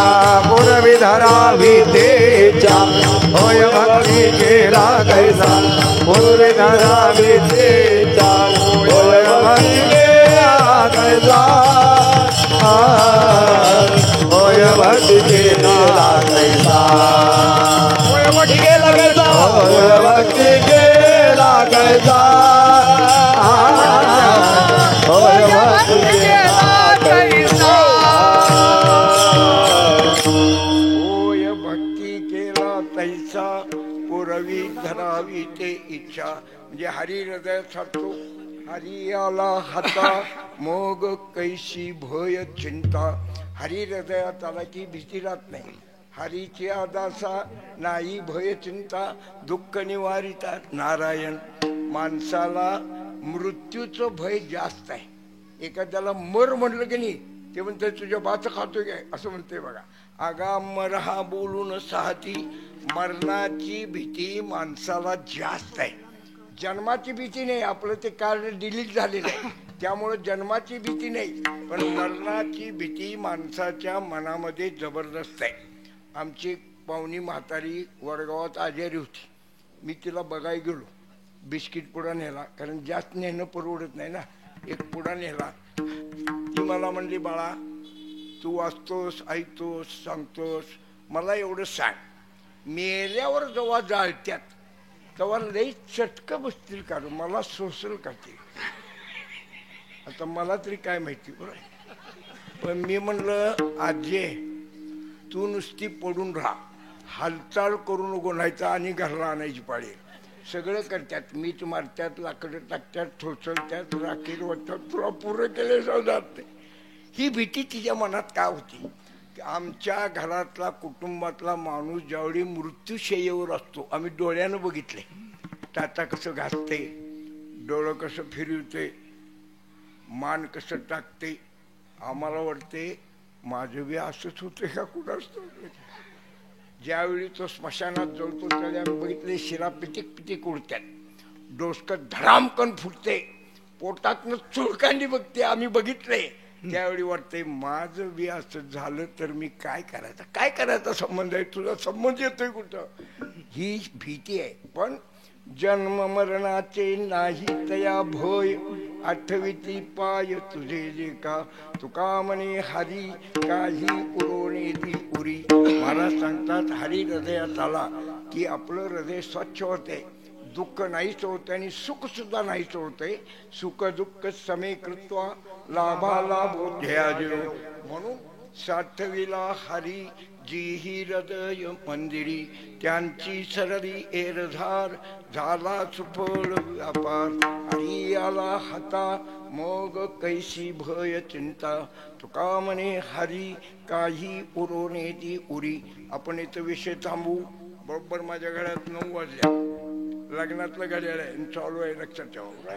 पूर्वी धरावी तेचा, होय भक्ती केला तैसा, पूर्वी धरावी तेचा, होय भक्ती केला तैसा, होय भक्ती केला तैसा, होय भक्ती केला तैसा, होय भक्ती केला तैसा, होय भक्ती केला तैसा, होय भक्ती केला तैसा, पुरवी धरावी ते इच्छा. म्हणजे हरी हृदयात साधतो, हरी आला हाता मग कैशी भय चिंता. हरी हृदयात आला की भीती राहत नाही, हरीची आदासा नाही भय चिंता, दुःख निवारिता नारायण. माणसाला मृत्यूचं भय जास्त आहे. एखाद्याला मर म्हटलं की नाही ते म्हणते तुझ्या बाचं खातोय काय असं म्हणते बघा. आगा मरहा बोलून साहती, मरणाची भीती माणसाला जास्त आहे. जन्माची भीती नाही, आपलं ते कार्ड डिलीट झालेलं आहे त्यामुळे जन्माची भीती नाही, पण मरणाची भीती माणसाच्या मनामध्ये जबरदस्त आहे. आमची पाहुणी म्हातारी वडगावात आजारी होती, मी तिला बघायला गेलो, बिस्किट पुडा नेला, कारण जास्त नेणं परवडत नाही ना, एक पुडा नेला. ती मला म्हणली बाळा तू वाचतोस ऐकतोस सांगतोस, मला एवढं सांग, मेल्यावर जेव्हा जाळत्यात तेव्हा लई चटकं बसतील का मला सोसल करतील? आता मला तरी काय माहिती बरं, पण मी म्हणलं आजे तू नुसती पडून राहा, हालचाल करू नको, नाहीतर आणि घरला आणायची पाळी. सगळं करतात, मीठ मारतात, लाकडं टाकतात, ठोचलतात, राखेर वाटतात, तुला पुरं केले जात नाही. ही भीती तिच्या मनात का होती? आमच्या घरातला कुटुंबातला माणूस ज्यावेळी मृत्यूशय्येवर असतो, आम्ही डोळ्यानं बघितले, टाटा कसं घासते, डोळं कसं फिरवते, मान कसं टाकते, आम्हाला वाटते माझं बी असंच होतं का कुठं असतो. ज्यावेळी तो स्मशानात जळतो त्यावेळी आम्ही बघितले शिरा पिटिक पिटिक उडतात, डोसकं धडामकन फुटते, पोटातनं चुळकांडी बघते, आम्ही बघितले. त्यावेळी वाटते माझं बी असं झालं तर मी काय करायचं, काय करायचा संबंध आहे, तुझा संबंध येतोय कुठं, ही भीती आहे. पण जन्म मरणाचे नाही तया भोय, आठविती पाय तुझे जे का, तुका म्हणे हरी काही पुरवणे ती पुरी. महाराज सांगतात हरी हृदयात आला की आपलं हृदय स्वच्छ होते, दुःख नाहीच होते आणि सुख सुद्धा नाहीच होते. सुख दुःख समे कृत्वा लाभा लाभो ध्येयाजो. म्हणून साठविला हरी जी ही हृदय मंदिरी त्यांची सरली एरधार झाला सुफळ व्यापार आणि आला हाता मग कैसी भय चिंता तुका म्हणे हरी काही उरोने ती उरी. आपण इथं विषय थांबू. बरोबर माझ्या घरात 9 वाजल्या. लग्नातलं घड्याळ आहे चालू आहे लक्षात ठेवा.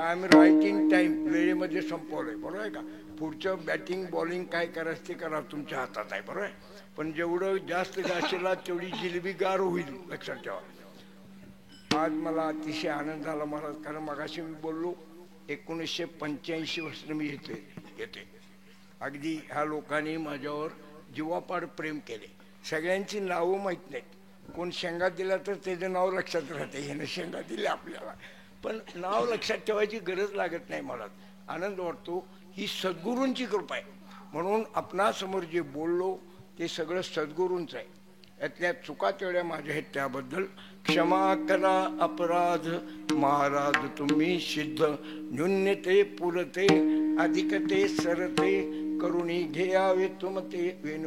आय एम रायटिंग टाइम वेळेमध्ये संपवलंय बरोबर आहे का. पुढचं बॅटिंग बॉलिंग काय करायचं ते करा तुमच्या हातात आहे बरोबर आहे. पण जेवढं जास्त गाशीला तेवढी जिलेबी गार होईल लक्षात ठेवा. आज मला अतिशय आनंद झाला महाराज कारण मगाशी मी बोललो 1985 वर्ष मी येते. अगदी ह्या लोकांनी माझ्यावर जीवापाड प्रेम केले. सगळ्यांची नावं माहीत नाहीत. कोण शेंगा दिला तर त्याचं नाव लक्षात राहते ह्यानं शेंगा दिले आपल्याला. पण नाव लक्षात ठेवायची गरज लागत नाही. मला आनंद वाटतो. ही सद्गुरूंची कृपा आहे. म्हणून आपणासमोर जे बोललो ते सगळं सद्गुरूंचं आहे. यातल्या चुका तेवढ्या माझ्या आहेत त्याबद्दल क्षमा करा. अपराध महाराज तुम्ही सिद्ध न्यून्यते पुरते अधिकते सरते करुणी घ्यावे तुमते वेणू.